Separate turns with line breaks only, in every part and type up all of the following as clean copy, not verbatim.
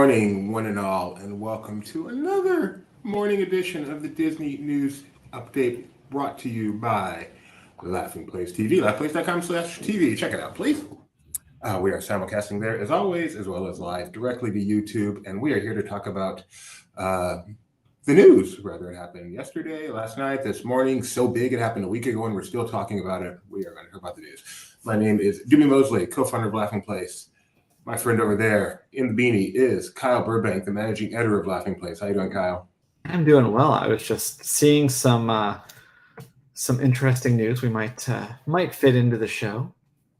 morning, one and all, and welcome to another morning edition of the Disney News Update brought to you by Laughing Place TV, laughingplace.com/TV. Check it out, please. We are simulcasting there as always, as well as live directly to YouTube, and we are here to talk about the news. Rather, it happened yesterday, last night, this morning. So big, it happened a week ago, and we're still talking about it. We are going to talk about the news. My name is Jimmy Mosley, co-founder of Laughing Place. My friend over there in the beanie is Kyle Burbank, the managing editor of Laughing Place. How you doing, Kyle?
I'm doing well. I was just seeing some interesting news we might fit into the show.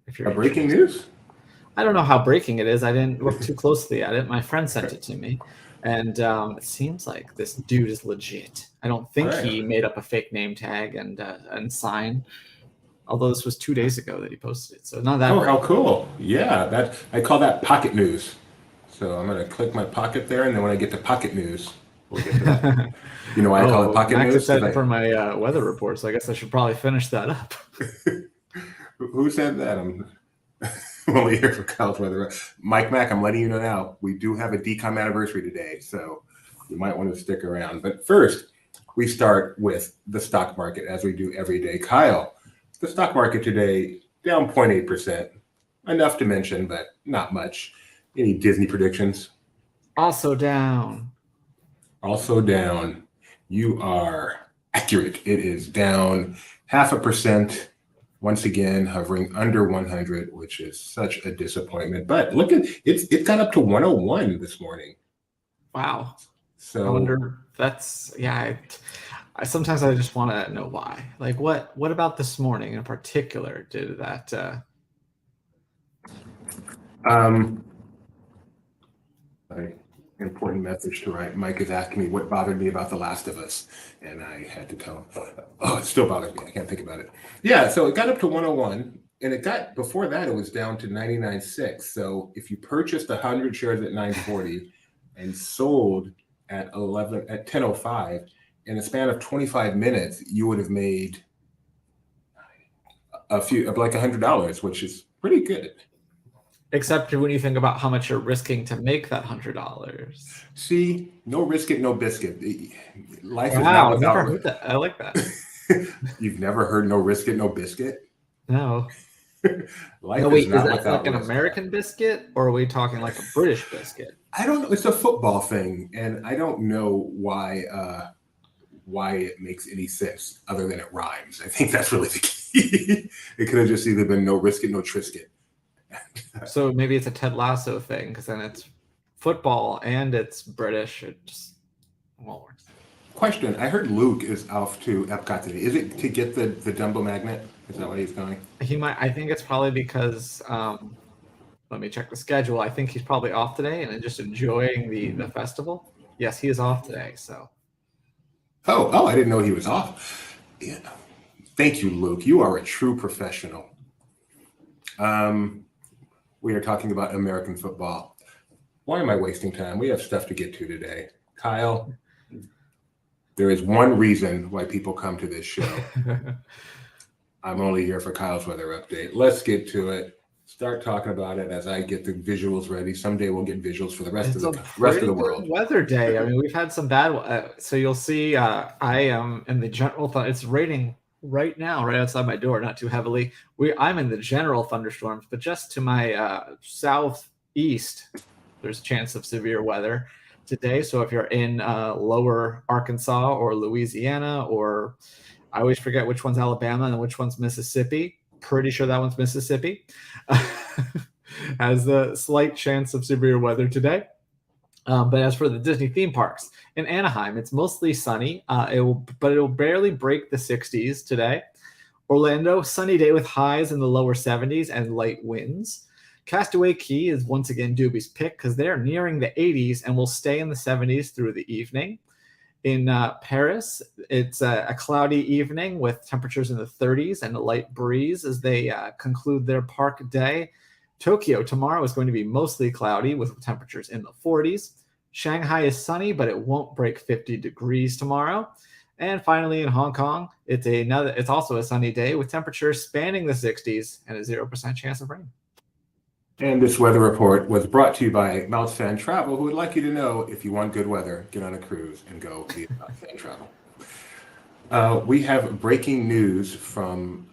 If you're breaking news?
I don't know how breaking it is. I didn't look too closely at it. My friend sent it to me, and it seems like this dude is legit. I don't think he made up a fake name tag and sign. Although this was 2 days ago that he posted it, so not that.
Oh, how cool! Yeah, I call that pocket news. So I'm gonna click my pocket there, and then when I get to pocket news, we'll get to that. You know why I call it pocket
Max
news?
said for my weather report, so I guess I should probably finish that up.
Who said that? I'm only here for Kyle's weather. Mike Mack, I'm letting you know now. We do have a DCOM anniversary today, so you might want to stick around. But first, we start with the stock market as we do every day. Kyle. The stock market today down 0.8%. Enough to mention, but not much. Any Disney predictions?
Also down.
Also down. You are accurate. It is down 0.5%. Once again, hovering under 100, which is such a disappointment. But look at it got up to 101 this morning.
Wow.
So
I wonder sometimes I just want to know why. Like, what about this morning in particular did that?
Important message to write. Mike is asking me what bothered me about The Last of Us, and I had to tell him. Oh, it still bothers me. I can't think about it. Yeah, so it got up to 101, and it got before that it was down to 99.6. So if you purchased 100 shares at 940 and sold at 10:05. In a span of 25 minutes, you would have made like $100, which is pretty good.
Except when you think about how much you're risking to make that $100.
See, no risk it, no biscuit. Life is
not without. I've never heard that. I like that.
You've never heard no risk it, no biscuit?
No.
Life
is
not
that
without
like an American biscuit, or are we talking like a British biscuit?
I don't know. It's a football thing, and I don't know why it makes any sense other than it rhymes. I think that's really the key. It could have just either been no risk it, no trisket.
So maybe it's a Ted Lasso thing, because then it's football and it's British. It just won't work.
Question: I heard Luke is off to Epcot today. Is it to get the Dumbo magnet? Is that why he's going?
He might. I think it's probably because. Let me check the schedule. I think he's probably off today and just enjoying the festival. Yes, he is off today. So.
Oh! I didn't know he was off. Yeah. Thank you, Luke. You are a true professional. We are talking about American football. Why am I wasting time? We have stuff to get to today. Kyle, there is one reason why people come to this show. I'm only here for Kyle's weather update. Let's get to it. Start talking about it as I get the visuals ready. Someday we'll get visuals for the rest of the world.
Weather day. I mean, we've had some bad. So you'll see. I am in the general. It's raining right now, right outside my door. Not too heavily. I'm in the general thunderstorms, but just to my southeast, there's a chance of severe weather today. So if you're in lower Arkansas or Louisiana, or I always forget which one's Alabama and which one's Mississippi. Pretty sure that one's Mississippi. Has a slight chance of severe weather today. But as for the Disney theme parks in Anaheim, it's mostly sunny. It'll barely break the 60s today. Orlando, sunny day with highs in the lower 70s and light winds. Castaway Cay is once again Doobie's pick because they're nearing the 80s and will stay in the 70s through the evening. In Paris, it's a cloudy evening with temperatures in the 30s and a light breeze as they conclude their park day. Tokyo tomorrow is going to be mostly cloudy with temperatures in the 40s. Shanghai is sunny, but it won't break 50 degrees tomorrow. And finally, in Hong Kong, it's also a sunny day with temperatures spanning the 60s and a 0% chance of rain.
And this weather report was brought to you by Mouse Fan Travel, who would like you to know if you want good weather, get on a cruise and go via Mouse Fan Travel. We have breaking news from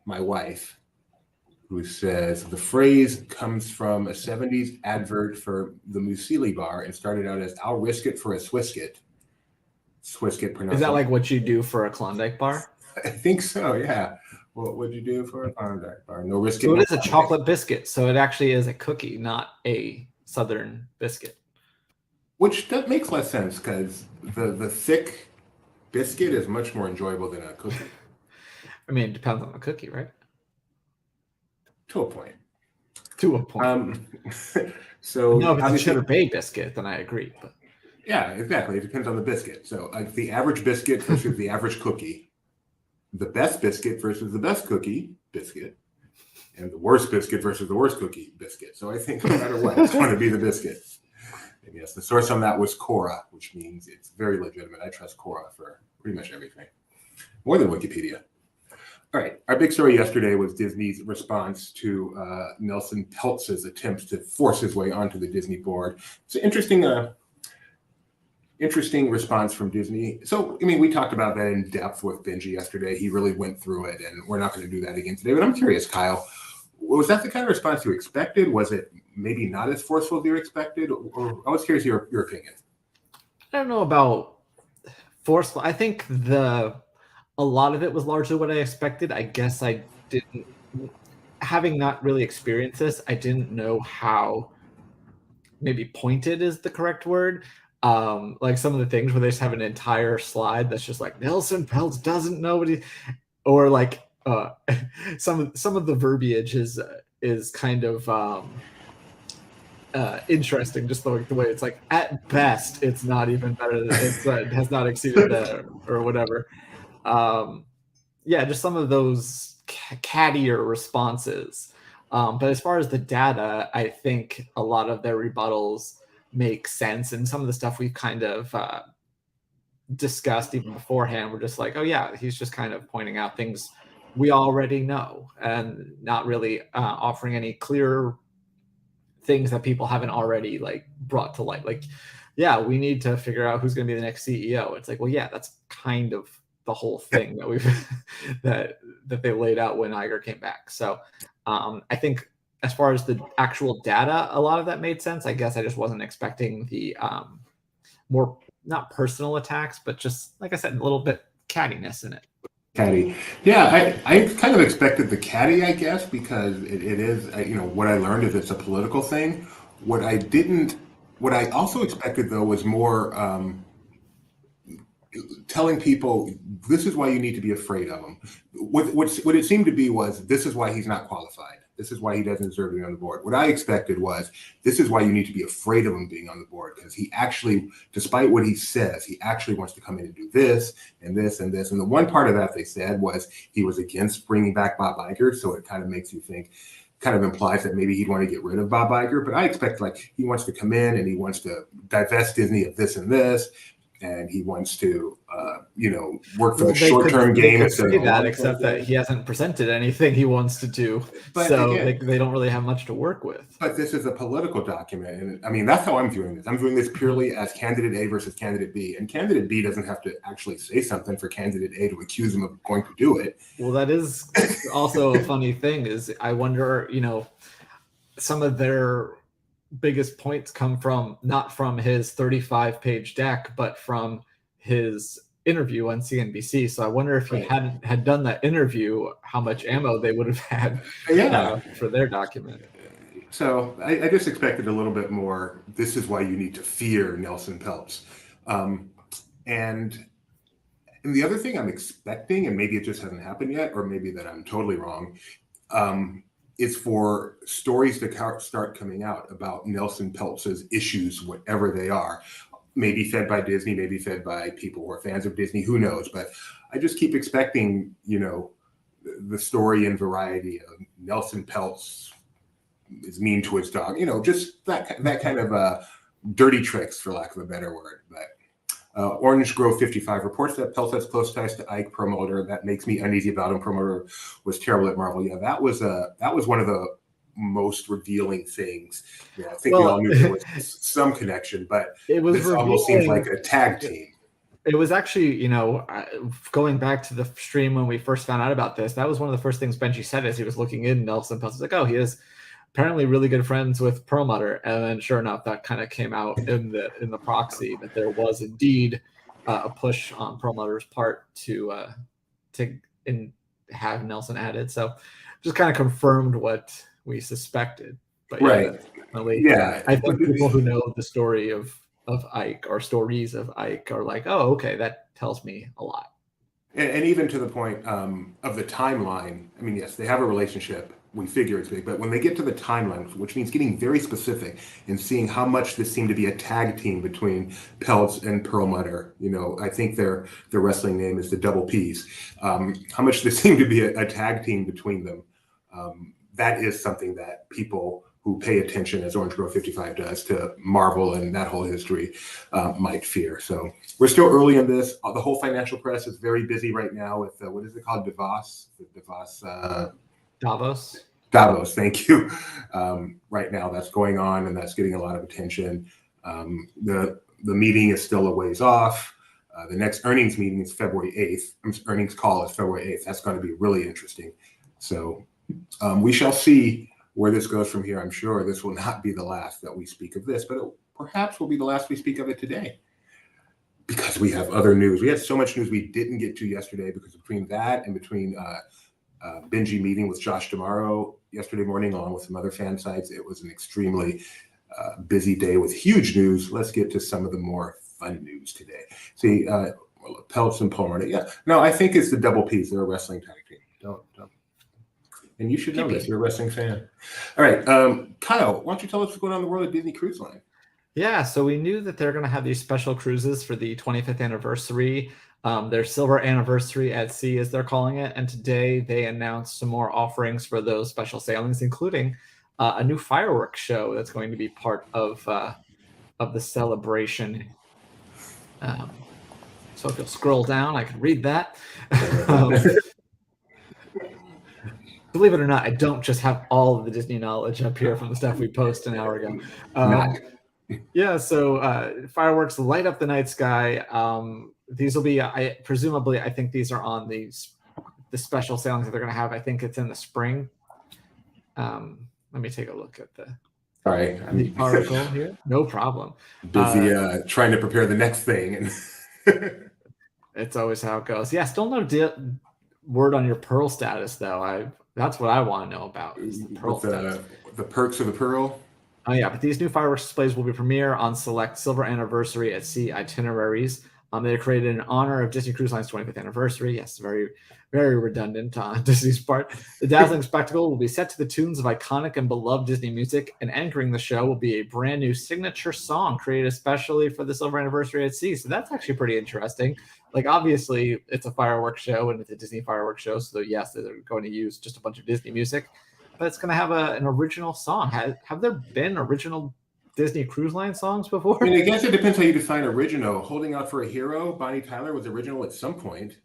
my wife, who says the phrase comes from a 70s advert for the Muesli bar and started out as "I'll risk it for a Swisket." Swisket pronounced.
Is that like what you do for a Klondike bar?
I think so, yeah. What would you do for a Klondike bar? No risk.
So it is a chocolate biscuit. So it actually is a cookie, not a Southern biscuit.
Which that makes less sense because the thick biscuit is much more enjoyable than a cookie.
I mean, it depends on the cookie, right?
To a point.
To a point.
So
no, if it's a cheddar bay biscuit, then I agree. But
yeah, exactly. It depends on the biscuit. So the average biscuit versus the average cookie, the best biscuit versus the best cookie biscuit, and the worst biscuit versus the worst cookie biscuit. So I think no matter what, it's going to be the biscuit. And yes, the source on that was Cora, which means it's very legitimate. I trust Cora for pretty much everything, more than Wikipedia. All right, our big story yesterday was Disney's response to Nelson Peltz's attempts to force his way onto the Disney board. It's an interesting response from Disney. So, I mean, we talked about that in depth with Benji yesterday. He really went through it, and we're not going to do that again today. But I'm curious, Kyle, was that the kind of response you expected? Was it maybe not as forceful as you expected? Or I was curious your opinion.
I don't know about forceful. I think a lot of it was largely what I expected. I guess I didn't, having not really experienced this, I didn't know how maybe pointed is the correct word. Like some of the things where they just have an entire slide that's just like Nelson Peltz doesn't know what he, or like some of the verbiage is kind of interesting, just the way it's like at best it's not even better than it has not exceeded that or whatever. Yeah, just some of those cattier responses. But as far as the data, I think a lot of their rebuttals make sense. And some of the stuff we've kind of discussed even beforehand, we're just like, oh yeah, he's just kind of pointing out things we already know and not really offering any clear things that people haven't already like brought to light. Like, yeah, we need to figure out who's going to be the next CEO. It's like, well, yeah, that's kind of the whole thing that we've that they laid out when Iger came back. So I think as far as the actual data, a lot of that made sense. I guess I just wasn't expecting the more not personal attacks, but just like I said, a little bit cattiness in it.
Catty, yeah, I kind of expected the catty, I guess, because it is, what I learned is it's a political thing. What I also expected though was more telling people this is why you need to be afraid of him. What it seemed to be was this is why he's not qualified. This is why he doesn't deserve to be on the board. What I expected was this is why you need to be afraid of him being on the board, because he actually, despite what he says, he actually wants to come in and do this and this and this. And the one part of that they said was he was against bringing back Bob Iger. So it kind of makes you think, kind of implies that maybe he'd want to get rid of Bob Iger. But I expect like he wants to come in and he wants to divest Disney of this and this. And he wants to, work for the short-term game.
Except that he hasn't presented anything he wants to do. But so again, they don't really have much to work with.
But this is a political document. And I mean, that's how I'm viewing this. I'm viewing this purely as candidate A versus candidate B. And candidate B doesn't have to actually say something for candidate A to accuse him of going to do it.
Well, that is also a funny thing is I wonder, some of their biggest points come from not from his 35-page deck, but from his interview on CNBC. So I wonder if he had done that interview, how much ammo they would have had for their document.
So I just expected a little bit more. This is why you need to fear Nelson Peltz. And the other thing I'm expecting, and maybe it just hasn't happened yet, or maybe that I'm totally wrong, is for stories to start coming out about Nelson Peltz's issues, whatever they are. Maybe fed by Disney, maybe fed by people who are fans of Disney, who knows? But I just keep expecting, the story and variety of Nelson Peltz is mean to his dog, just that kind of dirty tricks, for lack of a better word. But Orange Grove 55 reports that Peltz has close ties to Ike. Promoter, that makes me uneasy about him. Promoter was terrible at Marvel. Yeah, that was one of the most revealing things. I think we all knew there was some connection, but this almost seems like a tag team.
It was actually, going back to the stream when we first found out about this, that was one of the first things Benji said as he was looking in. Nelson Peltz was like, oh, he is apparently really good friends with Perlmutter. And then sure enough, that kind of came out in the proxy that there was indeed a push on Perlmutter's part to have Nelson added. So just kind of confirmed what we suspected. But
right.
I think people who know the story of Ike or stories of Ike are like, oh, okay, that tells me a lot.
And even to the point of the timeline, I mean, yes, they have a relationship. We figure it's big, but when they get to the timeline, which means getting very specific and seeing how much this seemed to be a tag team between Peltz and Perlmutter, I think their wrestling name is the Double P's. How much this seemed to be a tag team between them, that is something that people who pay attention, as Orange Grove 55 does, to Marvel and that whole history might fear. So we're still early in this. The whole financial press is very busy right now with, what is it called? Davos, thank you. Right now that's going on and that's getting a lot of attention. The meeting is still a ways off. The next earnings meeting is February 8th. Earnings call is February 8th. That's going to be really interesting. So we shall see where this goes from here. I'm sure this will not be the last that we speak of this, but it perhaps will be the last we speak of it today, because we have other news. We had so much news we didn't get to yesterday, because between that and between Benji meeting with Josh Amaro yesterday morning, along with some other fan sites, it was an extremely busy day with huge news. Let's get to some of the more fun news today. See, Peltz and Perlmutter. Yeah, no, I think it's the Double P's. They're a wrestling tag team. Don't. And you should know this. You're a wrestling fan. All right. Kyle, why don't you tell us what's going on in the world of Disney Cruise Line?
Yeah, so we knew that they're going to have these special cruises for the 25th anniversary, their silver anniversary at sea, as they're calling it. And today they announced some more offerings for those special sailings, including a new fireworks show that's going to be part of the celebration. So if you'll scroll down, I can read that. Believe it or not, I don't just have all of the Disney knowledge up here from the stuff we posted an hour ago. Yeah, so fireworks light up the night sky. These will be, presumably, I think these are on the special sailings that they're going to have. I think it's in the spring. Let me take a look at the article here. No problem.
Busy trying to prepare the next thing.
It's always how it goes. Yeah, still no word on your Pearl status, though. That's what I want to know about. Is the Pearl status.
The perks of the Pearl.
Oh yeah, but these new fireworks displays will be premiere on select silver anniversary at sea itineraries. They created in honor of Disney Cruise Line's 25th anniversary. Yes, very, very redundant on Disney's part. The dazzling spectacle will be set to the tunes of iconic and beloved Disney music, and anchoring the show will be a brand new signature song created especially for the silver anniversary at sea. So that's actually pretty interesting. Like, obviously, it's a fireworks show and it's a Disney fireworks show. So yes, they're going to use just a bunch of Disney music, but it's going to have an original song. Have there been original Disney Cruise Line songs before?
I mean, I guess it depends how you define original. Holding Out for a Hero, Bonnie Tyler was original at some point.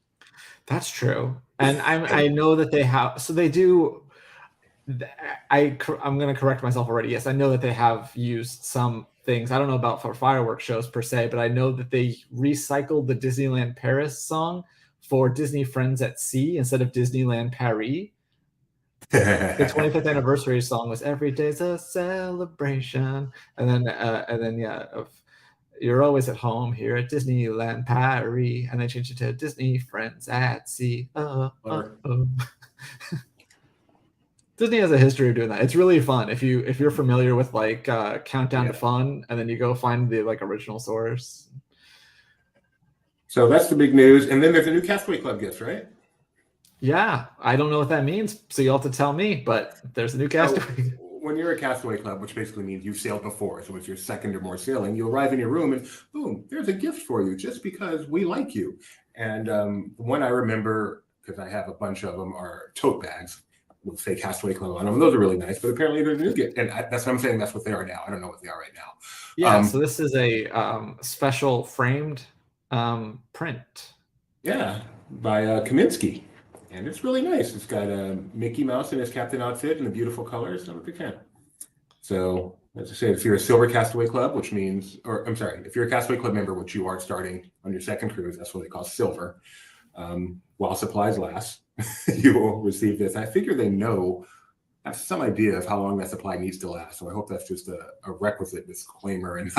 That's true. And I know that they have, so they do. I'm going to correct myself already. Yes, I know that they have used some things. I don't know about for fireworks shows per se, but I know that they recycled the Disneyland Paris song for Disney Friends at Sea instead of Disneyland Paris. The 25th anniversary song was "Every Day's a Celebration," and then "You're Always at Home here at Disneyland Paris," and they changed it to "Disney Friends at Sea." Disney has a history of doing that. It's really fun if you're familiar with like Countdown to Fun, and then you go find the like original source.
So that's the big news, and then there's a new Castaway Club gift, right?
Yeah, I don't know what that means, so you'll have to tell me, but there's a new Castaway.
When you're a Castaway Club, which basically means you've sailed before, so it's your second or more sailing, you arrive in your room and boom, there's a gift for you just because we like you. And the one I remember, because I have a bunch of them, are tote bags with say Castaway Club on them. Those are really nice, but apparently they're new gift. And that's what I'm saying, that's what they are now. I don't know what they are right now.
Yeah, so this is a special framed print.
Yeah, by Kaminsky. And it's really nice. It's got Mickey Mouse in his captain outfit and the beautiful colors. I'm a big fan. So, as I said, if you're a Silver Castaway Club, which means, or I'm sorry, if you're a Castaway Club member, which you are starting on your second cruise, that's what they call Silver. While supplies last, you will receive this. I figure they have some idea of how long that supply needs to last. So I hope that's just a requisite disclaimer and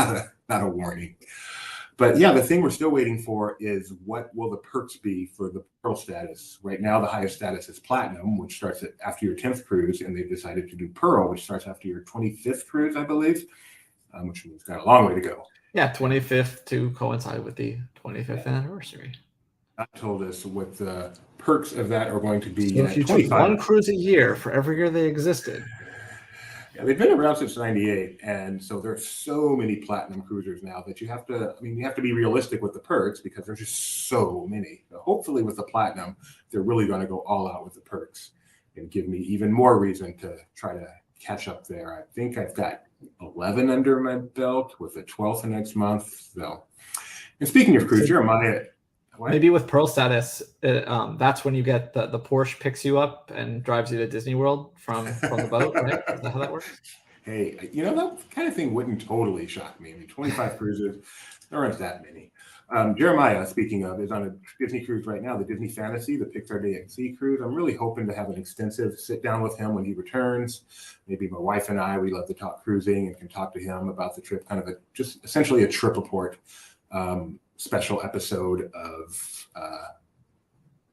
not a warning. But yeah, the thing we're still waiting for is what will the perks be for the Pearl status. Right now, the highest status is Platinum, which starts after your 10th cruise, and they've decided to do Pearl, which starts after your 25th cruise, I believe, which means it's got a long way to go.
Yeah, 25th to coincide with the 25th anniversary.
I told us what the perks of that are going to be.
So if you took one cruise a year for every year they existed.
Yeah, they've been around since '98, and so there's so many platinum cruisers now that you have to be realistic with the perks because there's just so many. But hopefully with the platinum, they're really going to go all out with the perks and give me even more reason to try to catch up there. I think I've got 11 under my belt with the 12th next month. So, and speaking of cruise, Jeremiah. What?
Maybe with Pearl status, that's when you get the Porsche picks you up and drives you to Disney World from the boat, right? Is that how that works?
Hey, that kind of thing wouldn't totally shock me. 25 cruises, there aren't that many. Jeremiah, speaking of, is on a Disney cruise right now, the Disney Fantasy, the Pixar Day at Sea cruise. I'm really hoping to have an extensive sit down with him when he returns. Maybe my wife and I, we love to talk cruising and can talk to him about the trip, kind of just essentially a trip report. Special episode of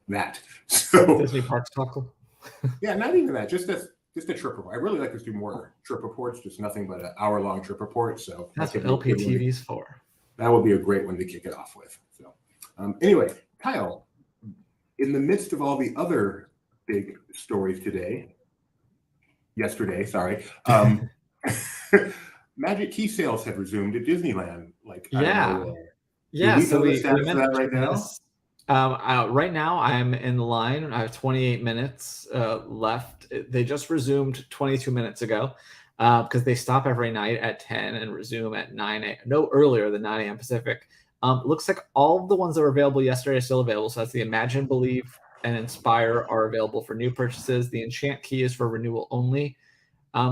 that. So
Disney Parks Tackle.
Yeah, not even that. Just a trip report. I really like to do more trip reports. Just nothing but an hour-long trip report. So
that's what LPTV is for.
That would be a great one to kick it off with. So anyway, Kyle, in the midst of all the other big stories yesterday, Magic Key sales have resumed at Disneyland.
Yeah, so we
mentioned that right now.
Right now, I'm in the line. I have 28 minutes left. They just resumed 22 minutes ago because they stop every night at 10 and resume at 9 a.m. No earlier than 9 a.m. Pacific. Looks like all of the ones that were available yesterday are still available. So that's the Imagine, Believe, and Inspire are available for new purchases. The Enchant Key is for renewal only.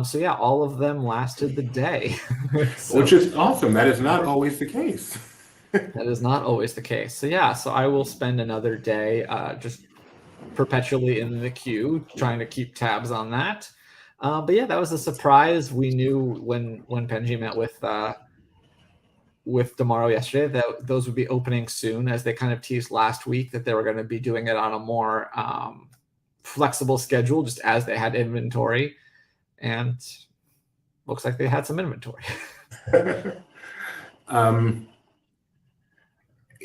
So yeah, all of them lasted the day.
Which is awesome. That is not always the case.
That is not always the case. So yeah, so I will spend another day just perpetually in the queue trying to keep tabs on that. But yeah, that was a surprise. We knew when Benji met with Amaro yesterday that those would be opening soon, as they kind of teased last week that they were going to be doing it on a more flexible schedule just as they had inventory. And looks like they had some inventory.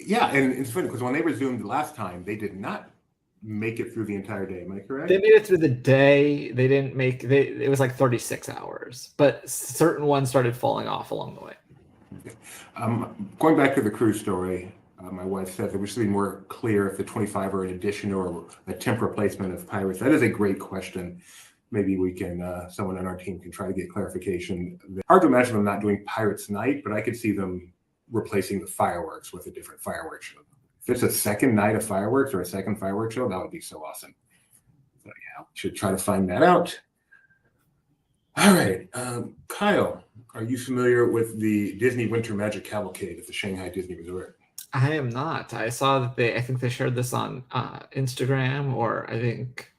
Yeah, and it's funny because when they resumed last time, they did not make it through the entire day. Am I correct?
They made it through the day. They didn't make it was like 36 hours, but certain ones started falling off along the way.
Okay. Going back to the cruise story, my wife says that we should be more clear if the 25 are an addition or a temp replacement of Pirates. That is a great question. Maybe we can, someone on our team can try to get clarification. Hard to imagine them not doing Pirates Night, but I could see them replacing the fireworks with a different fireworks show. If it's a second night of fireworks or a second fireworks show, that would be so awesome. So yeah, we should try to find that out. All right, Kyle, are you familiar with the Disney Winter Magic Cavalcade at the Shanghai Disney Resort?
I am not. I saw that I think they shared this on Instagram, or I think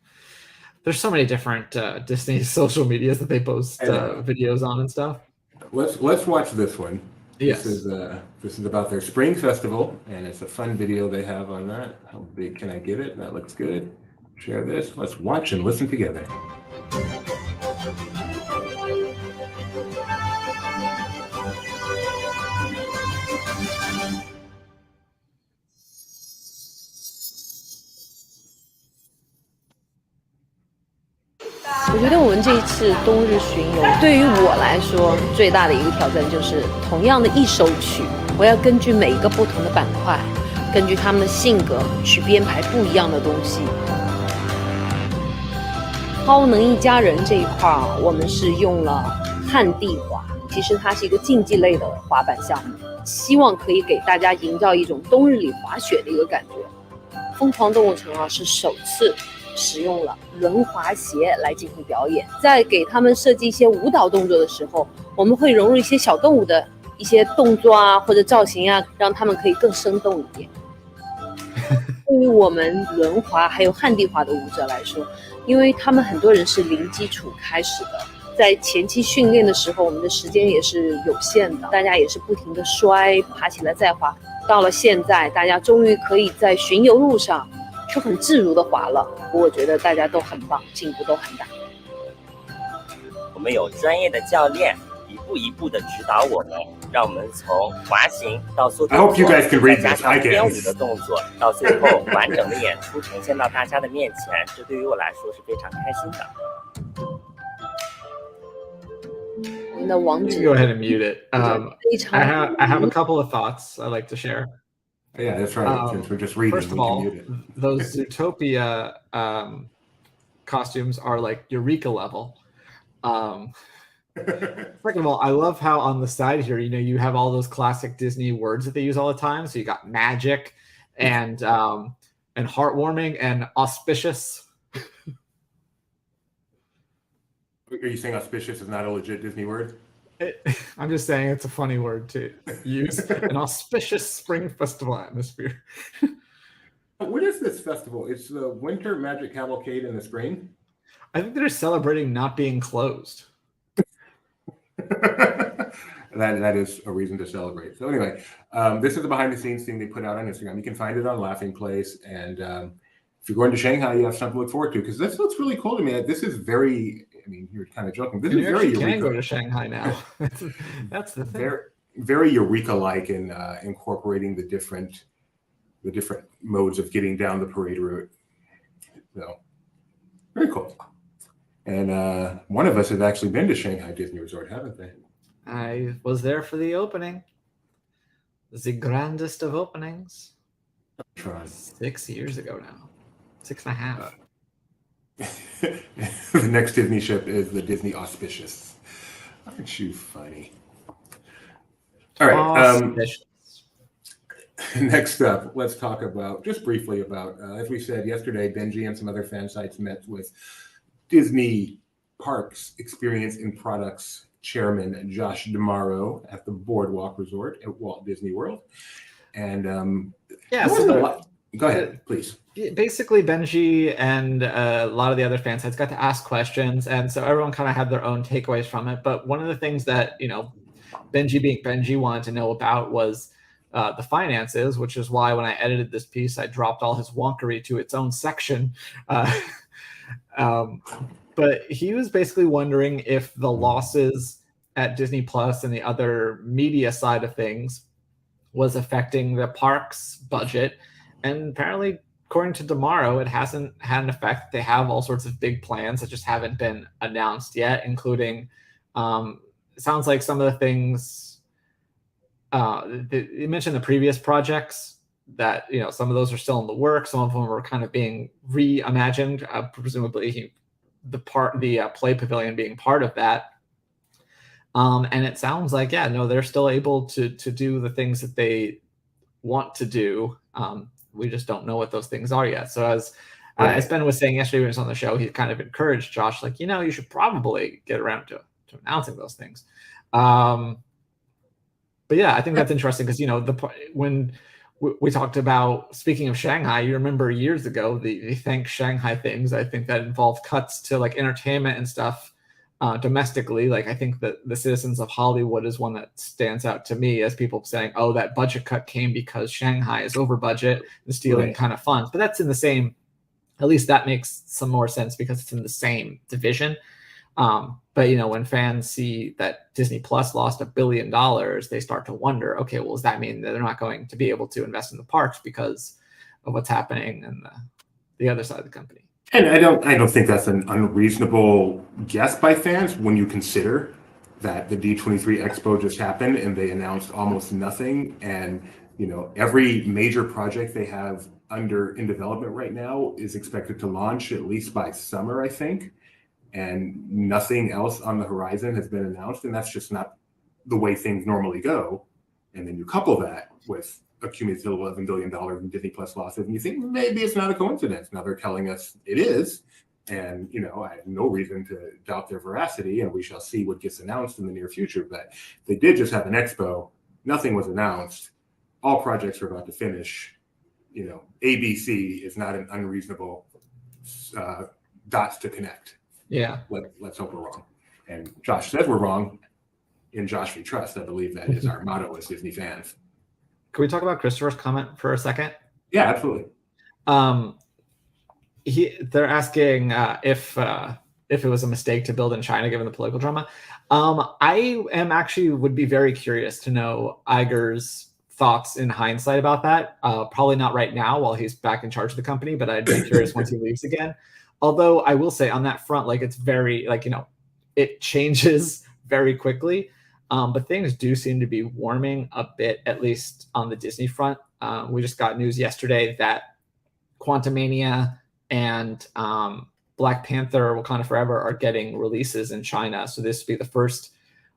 there's so many different Disney social medias that they post videos on and stuff.
Let's watch this one.
Yes.
This is about their spring festival, and it's a fun video they have on that. How big can I get it? That looks good. Share this. Let's watch and listen together.
我觉得我们这一次冬日巡游，对于我来说最大的一个挑战就是同样的一首曲，我要根据每一个不同的板块，根据他们的性格去编排不一样的东西。超能一家人这一块我们是用了旱地滑，其实它是一个竞技类的滑板项目，希望可以给大家营造一种冬日里滑雪的一个感觉。疯狂动物城是首次使用了轮滑鞋来进行表演。在给他们设计一些舞蹈动作的时候，我们会融入一些小动物的一些动作啊，或者造型啊，让他们可以更生动一点。对于我们轮滑还有旱地滑的舞者来说，因为他们很多人是零基础开始的，在前期训练的时候，我们的时间也是有限的，大家也是不停的摔，爬起来再滑。到了现在，大家终于可以在巡游路上就很自如的滑了，我觉得大家都很棒，进步都很大。
我们有专业的教练一步一步的指导我们，让我们从滑行到速度，
I hope you guys can read
再加
this.
上
I
编舞
can.
的动作，到最后完整的演出呈现到大家的面前，这对于我来说是非常开心的。
我们的王
You
子
can go ahead and mute it.
非常
I have a couple of thoughts I'd like to share.
Yeah, that's right. Since we're just reading,
First
we
of all,
can mute it.
those Zootopia costumes are like Eureka level. Second of all, I love how on the side here, you have all those classic Disney words that they use all the time. So you got magic and heartwarming and auspicious.
Are you saying auspicious is not a legit Disney word?
I'm just saying it's a funny word to use. An auspicious spring festival atmosphere.
What is this festival? It's the Winter Magic Cavalcade in the spring?
I think they're celebrating not being closed.
That is a reason to celebrate. So anyway, this is a behind-the-scenes thing they put out on Instagram. You can find it on Laughing Place. And if you're going to Shanghai, you have something to look forward to. Because that's what's really cool to me. This is very... I mean, you're kind of joking. This is very
Eureka.
Eureka.
Can go to Shanghai now. That's the thing.
Very, very Eureka-like in incorporating the different modes of getting down the parade route. So, very cool. And one of us has actually been to Shanghai Disney Resort, haven't they?
I was there for the opening. The grandest of openings.
Tron.
6 years ago now. 6.5.
The next Disney ship is the Disney Auspicious. Aren't you funny? All right. Next up, let's talk about, just briefly about, as we said yesterday, Benji and some other fan sites met with Disney Parks Experience and Products Chairman Josh Amaro at the Boardwalk Resort at Walt Disney World. And go ahead, please.
Basically, Benji and a lot of the other fan sites got to ask questions, and so everyone kind of had their own takeaways from it. But one of the things that Benji being Benji wanted to know about was the finances, which is why when I edited this piece, I dropped all his wonkery to its own section. But he was basically wondering if the losses at Disney Plus and the other media side of things was affecting the park's budget. And apparently, according to Amaro, it hasn't had an effect. They have all sorts of big plans that just haven't been announced yet, including it sounds like some of the things you mentioned the previous projects that some of those are still in the works. Some of them are kind of being reimagined, presumably the play pavilion being part of that. And it sounds like they're still able to do the things that they want to do. We just don't know what those things are yet. So as Ben was saying yesterday when he was on the show, he kind of encouraged Josh, like, you should probably get around to announcing those things. But yeah, I think that's interesting because, when we talked about, speaking of Shanghai, you remember years ago, the Thank Shanghai things, I think that involved cuts to like entertainment and stuff domestically. Like, I think that the Citizens of Hollywood is one that stands out to me as people saying, oh, that budget cut came because Shanghai is over budget and stealing kind of funds. But that's in the same, at least that makes some more sense because it's in the same division. But when fans see that Disney Plus lost $1 billion, they start to wonder, okay, well, does that mean that they're not going to be able to invest in the parks because of what's happening in the other side of the company?
And I don't think that's an unreasonable guess by fans when you consider that the D23 Expo just happened and they announced almost nothing. And, every major project they have in development right now is expected to launch at least by summer, I think. And nothing else on the horizon has been announced. And that's just not the way things normally go. And then you couple that with accumulated $11 billion in Disney Plus losses. And you think maybe it's not a coincidence. Now they're telling us it is. And, I have no reason to doubt their veracity, and we shall see what gets announced in the near future. But they did just have an expo. Nothing was announced. All projects are about to finish. ABC is not an unreasonable dots to connect.
Yeah.
Let's hope we're wrong. And Josh says we're wrong. In Josh we trust. I believe that is our motto as Disney fans.
Can we talk about Christopher's comment for a second?
Yeah, absolutely.
They're asking if it was a mistake to build in China given the political drama. I would be very curious to know Iger's thoughts in hindsight about that. Probably not right now while he's back in charge of the company, but I'd be curious once he leaves again. Although I will say on that front, it's very it changes very quickly. But things do seem to be warming a bit, at least on the Disney front. We just got news yesterday that Quantumania and Black Panther Wakanda Forever are getting releases in China. So this will be the first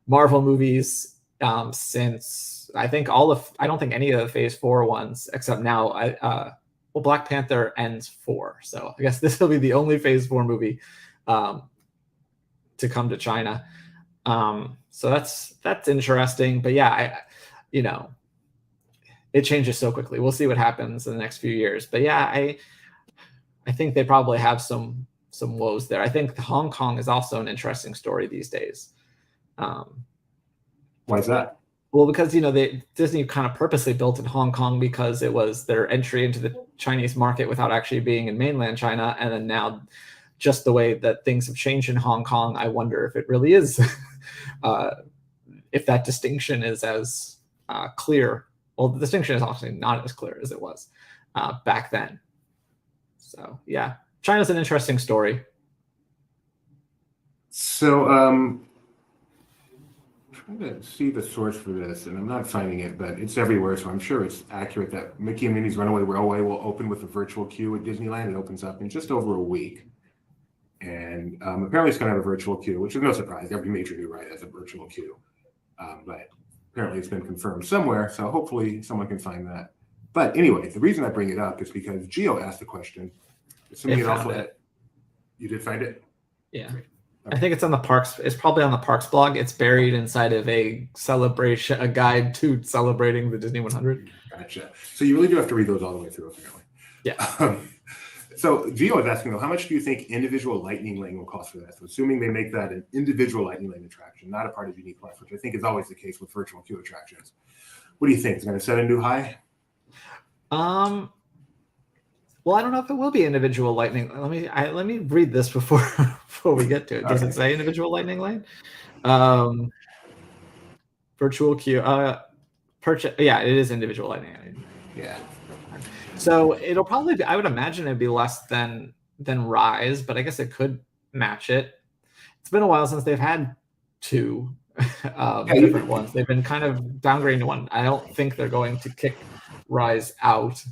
Marvel movies since I don't think any of the Phase 4 ones, except now Black Panther ends 4. So I guess this will be the only Phase 4 movie to come to China. So that's interesting. But yeah, it changes so quickly. We'll see what happens in the next few years. But yeah, I think they probably have some woes there. I think Hong Kong is also an interesting story these days.
Why is that?
Well, because Disney kind of purposely built in Hong Kong because it was their entry into the Chinese market without actually being in mainland China, and then now, just the way that things have changed in Hong Kong, I wonder if it really is, if that distinction is as clear. Well, the distinction is actually not as clear as it was back then. So yeah, China's an interesting story.
So I'm trying to see the source for this, and I'm not finding it, but it's everywhere, so I'm sure it's accurate that Mickey and Minnie's Runaway Railway will open with a virtual queue at Disneyland. It opens up in just over a week. And apparently it's going to have a virtual queue, which is no surprise. Every major new ride has a virtual queue. But apparently it's been confirmed somewhere, so hopefully someone can find that. But anyway, the reason I bring it up is because Gio asked the question. You did find it?
Yeah. Okay. I think it's on the Parks. It's probably on the Parks blog. It's buried inside of a celebration, a guide to celebrating the Disney 100.
Gotcha. So you really do have to read those all the way through, apparently.
Yeah.
So Gio is asking, though, how much do you think individual Lightning Lane will cost for that? So assuming they make that an individual Lightning Lane attraction, not a part of Unique Plus, which I think is always the case with virtual queue attractions. What do you think? Is it going to set a new high?
Well, I don't know if it will be individual Lightning. Let me read this before we get to it. Does it say individual Lightning Lane? Virtual queue. Purchase. Yeah, it is individual Lightning Lane.
Yeah.
So it'll probably be, I would imagine it'd be less than Rise, but I guess it could match it. It's been a while since they've had two different ones. They've been kind of downgrading to one. I don't think they're going to kick Rise out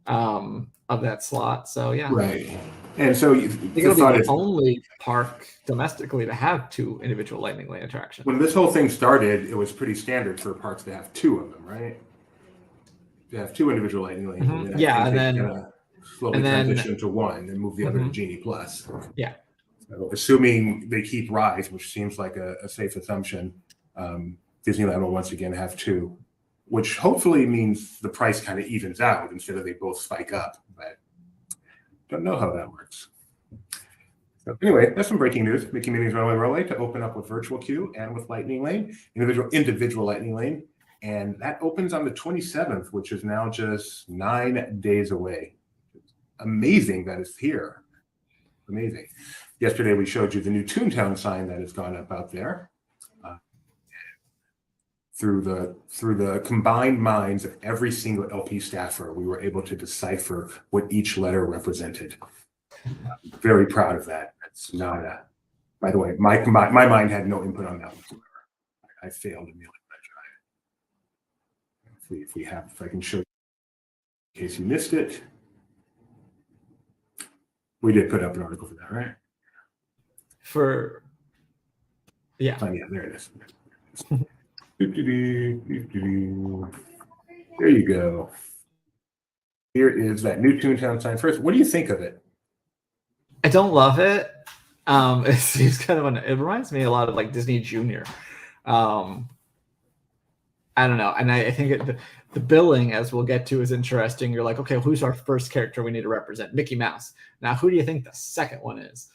of that slot. So yeah.
Right. And so
it'll be the only park domestically to have two individual Lightning Lane attractions.
When this whole thing started, it was pretty standard for parks to have two of them, right? To have two individual Lightning Lanes.
Mm-hmm. And then
slowly transition to one and move the other to Genie Plus.
Yeah.
So assuming they keep Rise, which seems like a safe assumption, Disneyland will once again have two, which hopefully means the price kind of evens out instead of they both spike up. But don't know how that works. So anyway, that's some breaking news. Mickey Minnie's Runaway Railway to open up with virtual queue and with Lightning Lane, individual Lightning Lane. And that opens on the 27th, which is now just 9 days away. Amazing that it's here. Amazing. Yesterday, we showed you the new Toontown sign that has gone up out there. Through the combined minds of every single LP staffer, we were able to decipher what each letter represented. I'm very proud of that. It's not a, by the way, my mind had no input on that whatsoever. I failed immediately. If I can show you in case you missed it. We did put up an article for that, right?
Yeah.
Oh, yeah, there it is. There you go. Here is that new Toontown sign. First, what do you think of it?
I don't love it. It seems kind of it reminds me a lot of like Disney Junior. I don't know, and I think the billing, as we'll get to, is interesting. You're like, okay, who's our first character we need to represent? Mickey Mouse. Now, who do you think the second one is?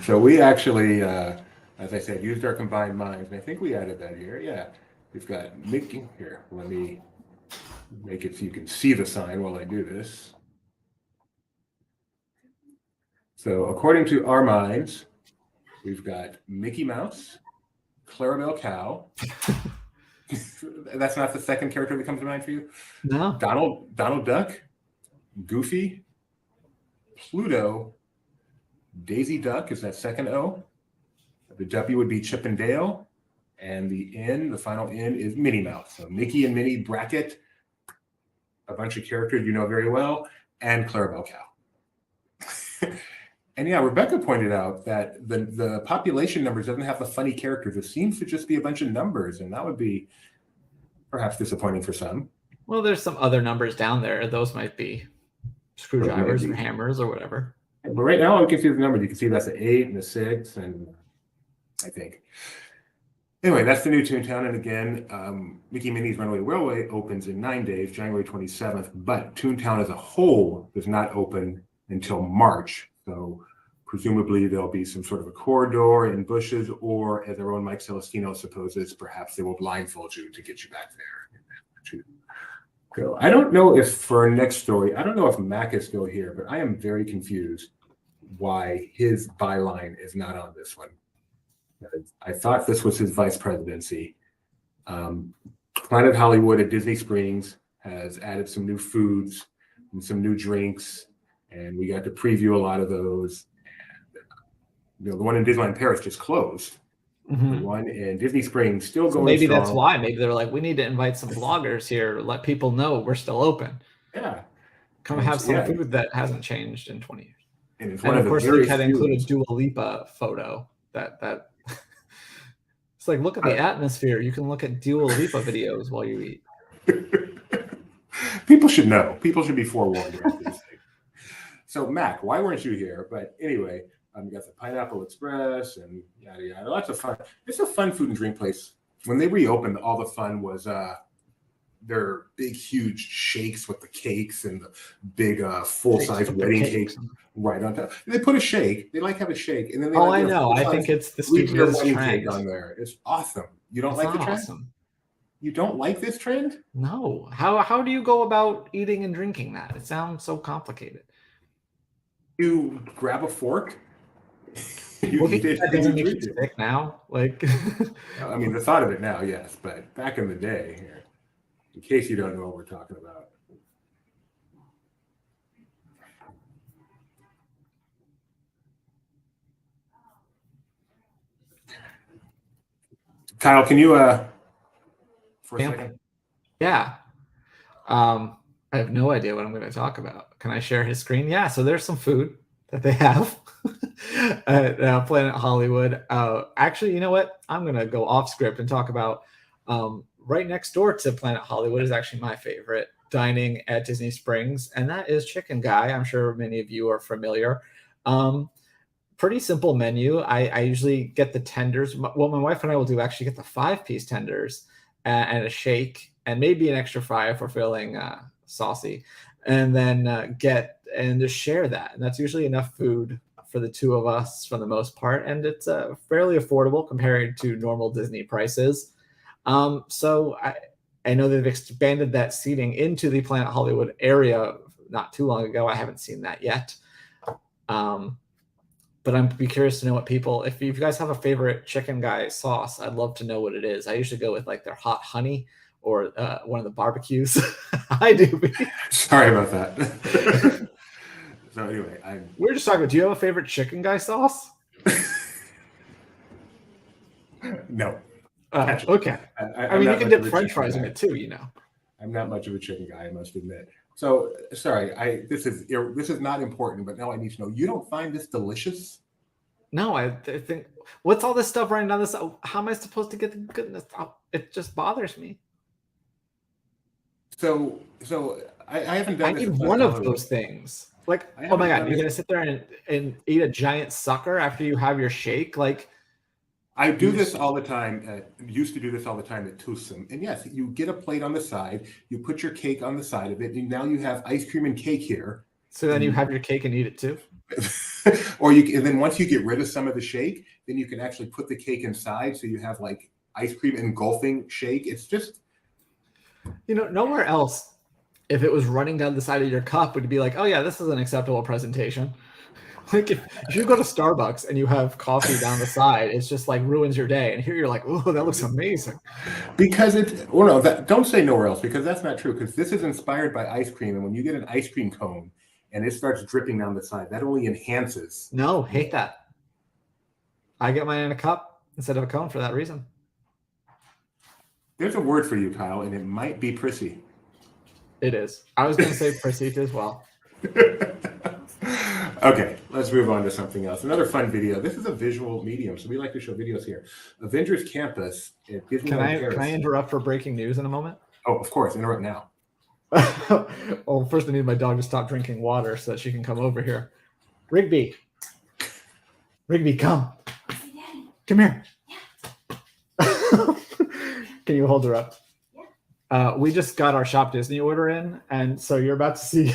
So we actually, as I said, used our combined minds, and I think we added that here. Yeah, we've got Mickey here. Let me make it so you can see the sign while I do this. So according to our minds, we've got Mickey Mouse, Clarabelle Cow. That's not the second character that comes to mind for you?
No.
Donald Duck, Goofy, Pluto, Daisy Duck is that second O. The W would be Chip and Dale. And the N, the final N, is Minnie Mouse. So Mickey and Minnie bracket, a bunch of characters you know very well, and Clarabelle Cow. And yeah, Rebecca pointed out that the population numbers doesn't have the funny characters. It seems to just be a bunch of numbers, and that would be perhaps disappointing for some.
Well, there's some other numbers down there. Those might be screwdrivers or hammers or whatever.
But right now, you can see the numbers. You can see that's an 8 and a 6, and I think. Anyway, that's the new Toontown. And again, Mickey Minnie's Runaway Railway opens in 9 days, January 27th. But Toontown as a whole does not open until March. So presumably there'll be some sort of a corridor in bushes, or as our own Mike Celestino supposes, perhaps they will blindfold you to get you back there. So I don't know if for our next story, I don't know if Mac is still here, but I am very confused why his byline is not on this one. I thought this was his vice presidency. Planet Hollywood at Disney Springs has added some new foods and some new drinks, and we got to preview a lot of those. And, the one in Disneyland Paris just closed. Mm-hmm. The one in Disney Springs still going
maybe
strong.
That's why. Maybe they're like, we need to invite some bloggers here, let people know we're still open.
Yeah.
Come have some food that hasn't changed in 20 years.
And, it's
of course, they had included Dua Lipa photo. That it's like, look at the atmosphere. You can look at Dua Lipa videos while you eat.
People should know. People should be forewarned about these things. So, Mac, why weren't you here? But anyway, you got the Pineapple Express and yada yada. Lots of fun. It's a fun food and drink place. When they reopened, all the fun was their big, huge shakes with the cakes and the big full-size wedding cakes right on top. They put a shake. They have a shake, and then they.
I know. I think it's the stupidest trend
on there. It's awesome. You don't like the trend? Awesome. You don't like this trend?
No. How do you go about eating and drinking that? It sounds so complicated.
You grab a fork.
That doesn't make you sick now. Like,
I mean, the thought of it now, yes, but back in the day, here, in case you don't know what we're talking about. Kyle, can you for a second?
Yeah. I have no idea what I'm going to talk about. Can I share his screen? Yeah, so there's some food that they have at Planet Hollywood. Actually, you know what? I'm going to go off script and talk about right next door to Planet Hollywood is actually my favorite dining at Disney Springs, and that is Chicken Guy. I'm sure many of you are familiar. Pretty simple menu. I usually get the tenders. Well, my wife and I will do actually get the 5-piece tenders and a shake and maybe an extra fry if we're feeling saucy, and then just share that. And that's usually enough food for the two of us for the most part. And it's fairly affordable compared to normal Disney prices. So I know they've expanded that seating into the Planet Hollywood area not too long ago. I haven't seen that yet. But I'd be curious to know what people, if you guys have a favorite Chicken Guy sauce, I'd love to know what it is. I usually go with like their hot honey or one of the barbecues. I do.
Sorry about that. So anyway,
we're just talking about, do you have a favorite Chicken Guy sauce?
No.
Okay. I mean, you can dip French fries in it too, you know.
I'm not much of a chicken guy, I must admit. So sorry, this is not important, but now I need to know. You don't find this delicious?
No, I think, what's all this stuff running down this? How am I supposed to get the goodness? It just bothers me.
So I haven't
I
done this.
need one of those things. Like,
I
oh my
haven't
God,
done
you're
this-
gonna sit there and eat a giant sucker after you have your shake? Like,
I do this all the time. Used to do this all the time at Tusum. And yes, you get a plate on the side, you put your cake on the side of it, and now you have ice cream and cake here.
so then you have your cake and eat it too?
And then once you get rid of some of the shake, then you can actually put the cake inside, so you have like ice cream engulfing shake. It's just,
Nowhere else, if it was running down the side of your cup, would be like, oh yeah, this is an acceptable presentation. Like if you go to Starbucks and you have coffee down the side, it's just like ruins your day. And here you're like, oh, that looks amazing.
because don't say nowhere else, because that's not true. Because this is inspired by ice cream, and when you get an ice cream cone and it starts dripping down the side, that only enhances.
No, hate that. I get mine in a cup instead of a cone for that reason.
There's a word for you, Kyle, and it might be prissy.
It is. I was going to say perceived as well.
Okay, let's move on to something else. Another fun video. This is a visual medium, so we like to show videos here. Avengers Campus at Disneyland Paris.
Can I interrupt for breaking news in a moment?
Oh, of course. Interrupt now.
Well, first I need my dog to stop drinking water so that she can come over here. Rigby, come. Come here. Can you hold her up? We just got our Shop Disney order in, and so you're about to see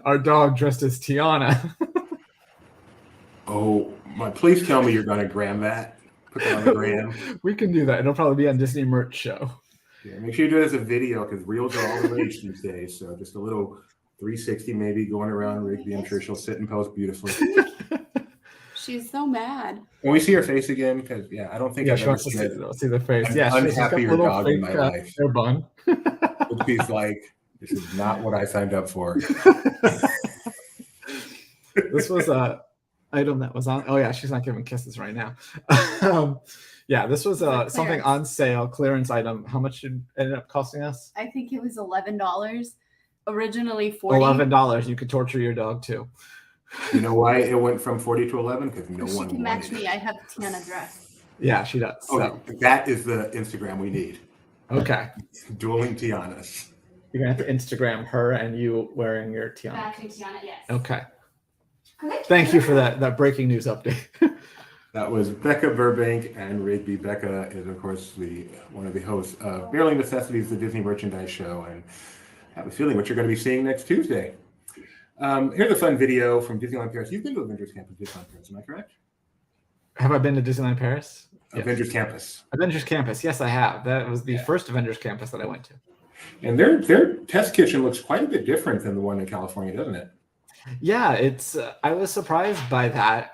our dog dressed as Tiana.
Oh, please tell me you're going to gram that. Put that on the gram.
We can do that. It'll probably be on Disney Merch Show.
Yeah, make sure you do it as a video, because reels are all the rage these days. So just a little 360 maybe going around Rigby. I'm sure she'll sit and pose beautifully.
She's so mad.
Can we see her face again? Because I don't think
Yeah,
I've
she
ever
wants to
seen
see the face.
an
Yeah, she's got a
unhappier
little
dog in
fake,
my life.
hair bun.
She's like, this is not what I signed up for.
This was a item that was on. Oh yeah, she's not giving kisses right now. Yeah, this was something
Clearance.
on sale, clearance item. How much it ended up costing us?
I think it was $11. Originally $40.
$11. You could torture your dog too.
You know why it went from 40 to 11? Because no
She
one
can match
wanted
me.
it.
I have a Tiana dress.
Yeah, she does. So,
Okay, that is the Instagram we need.
okay.
Dueling Tianas.
You're gonna have to Instagram her and you wearing your Tiana.
Matching Tiana, yes.
Okay. Thank you for that breaking news update.
That was Becca Burbank and Rigby. Becca is, of course, one of the hosts of Barely Necessities, the Disney Merchandise Show, and I have a feeling what you're going to be seeing next Tuesday. Here's a fun video from Disneyland Paris. You've been to Avengers Campus, Disneyland Paris, am I correct?
Have I been to Disneyland Paris? Yes.
Avengers Campus.
Avengers Campus. Yes, I have. That was the first Avengers Campus that I went to.
And their test kitchen looks quite a bit different than the one in California, doesn't it?
Yeah, it's. I was surprised by that.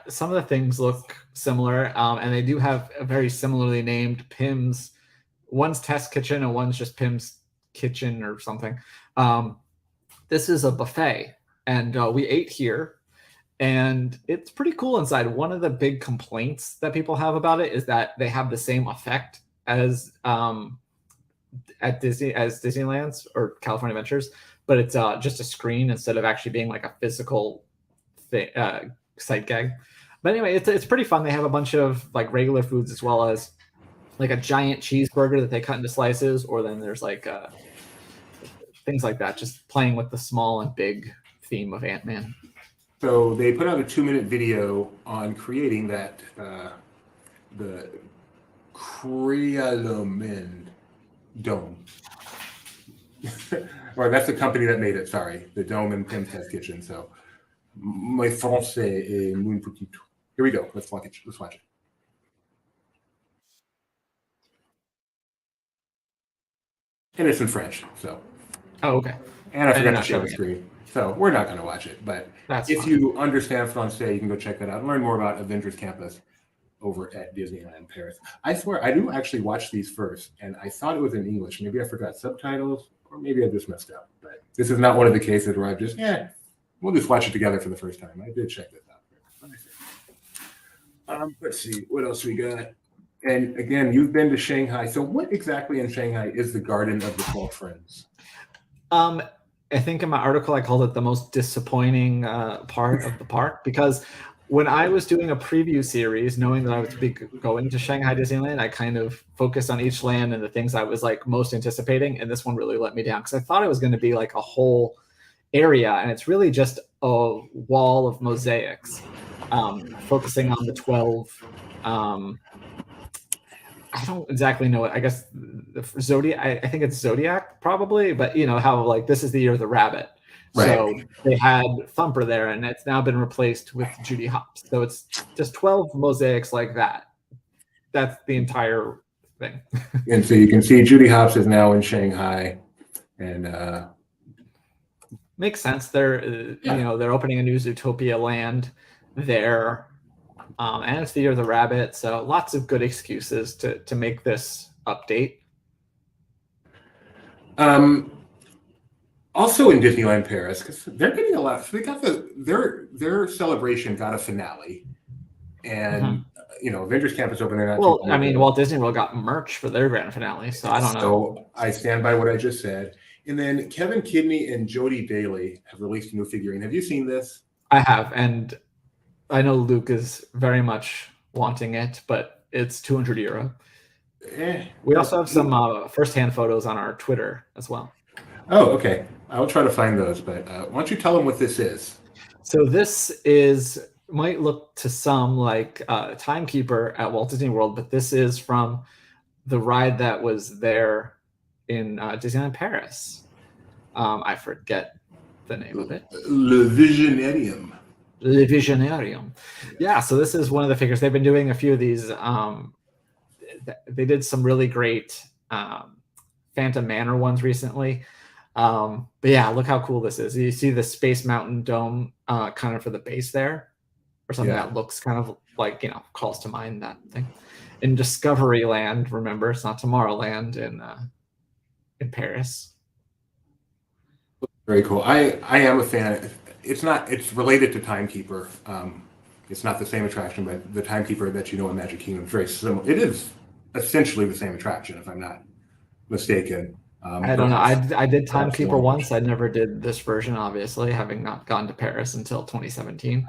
Some of the things look similar, and they do have a very similarly named Pim's. One's Test Kitchen and one's just Pim's Kitchen or something. This is a buffet, and we ate here, and it's pretty cool inside. One of the big complaints that people have about it is that they have the same effect as Disneyland's or California Adventures, but it's just a screen instead of actually being like a physical thing. Sight gag. But anyway, it's pretty fun. They have a bunch of like regular foods as well as like a giant cheeseburger that they cut into slices, or then there's like things like that, just playing with the small and big theme of Ant-Man.
So they put out a 2-minute video on creating that the Crealumen dome. Or that's the company that made it, sorry. The dome in Pim's Test Kitchen. So my français est muy petit. Here we go. Let's watch it. And it's in French, so.
Oh, okay.
And I forgot to
not
share the
showing it.
screen. So we're not going to watch it. But
That's
if
fine.
you understand Francais, you can go check that out and learn more about Avengers Campus over at Disneyland Paris. I swear, I do actually watch these first, and I thought it was in English. Maybe I forgot subtitles, or maybe I just messed up. But this is not one of the cases where I've just, we'll just watch it together for the first time. I did check this out. Let me see. Let's see, what else we got? And again, you've been to Shanghai. So what exactly in Shanghai is the Garden of the 12 Friends?
I think in my article I called it the most disappointing part of the park, because when I was doing a preview series, knowing that I was going to Shanghai Disneyland, I kind of focused on each land and the things I was like most anticipating. And this one really let me down because I thought it was going to be like a whole area, and it's really just a wall of mosaics, focusing on the 12. I don't exactly know it. I guess the Zodiac. I think it's Zodiac probably, but you know how like this is the year of the rabbit.
Right.
So they had Thumper there, and it's now been replaced with Judy Hopps. So it's just 12 mosaics like that. That's the entire thing.
And so you can see Judy Hopps is now in Shanghai, and
makes sense. They're you know they're opening a new Zootopia land there, and it's the year of the rabbit. So lots of good excuses to make this update.
Also in Disneyland Paris, because they're getting a lot. So they got their celebration got a finale, and you know Avengers Campus open.
Well, I mean, Walt Disney World got merch for their grand finale, so I don't know.
So I stand by what I just said. And then Kevin Kidney and Jody Daly have released a new figurine. Have you seen this?
I have, and I know Luke is very much wanting it, but it's €200. We also have some first-hand photos on our Twitter as well.
Oh, okay. I'll try to find those, but why don't you tell them what this is?
So this might look to some like Timekeeper at Walt Disney World, but this is from the ride that was there in Disneyland Paris. I forget the name of it.
Le Visionarium.
Le Visionarium. Yeah, so this is one of the figures. They've been doing a few of these. They did some really great Phantom Manor ones recently. But yeah, look how cool this is. You see the Space Mountain Dome kind of for the base there, or something that looks kind of like, you know, calls to mind that thing. In Discovery Land, remember, it's not Tomorrowland in Paris.
Very cool. I am a fan. It's related to Timekeeper. It's not the same attraction, but the Timekeeper that you know in Magic Kingdom is very similar. It is essentially the same attraction, if I'm not mistaken.
I don't know. I did Timekeeper once. I never did this version, obviously, having not gone to Paris until 2017.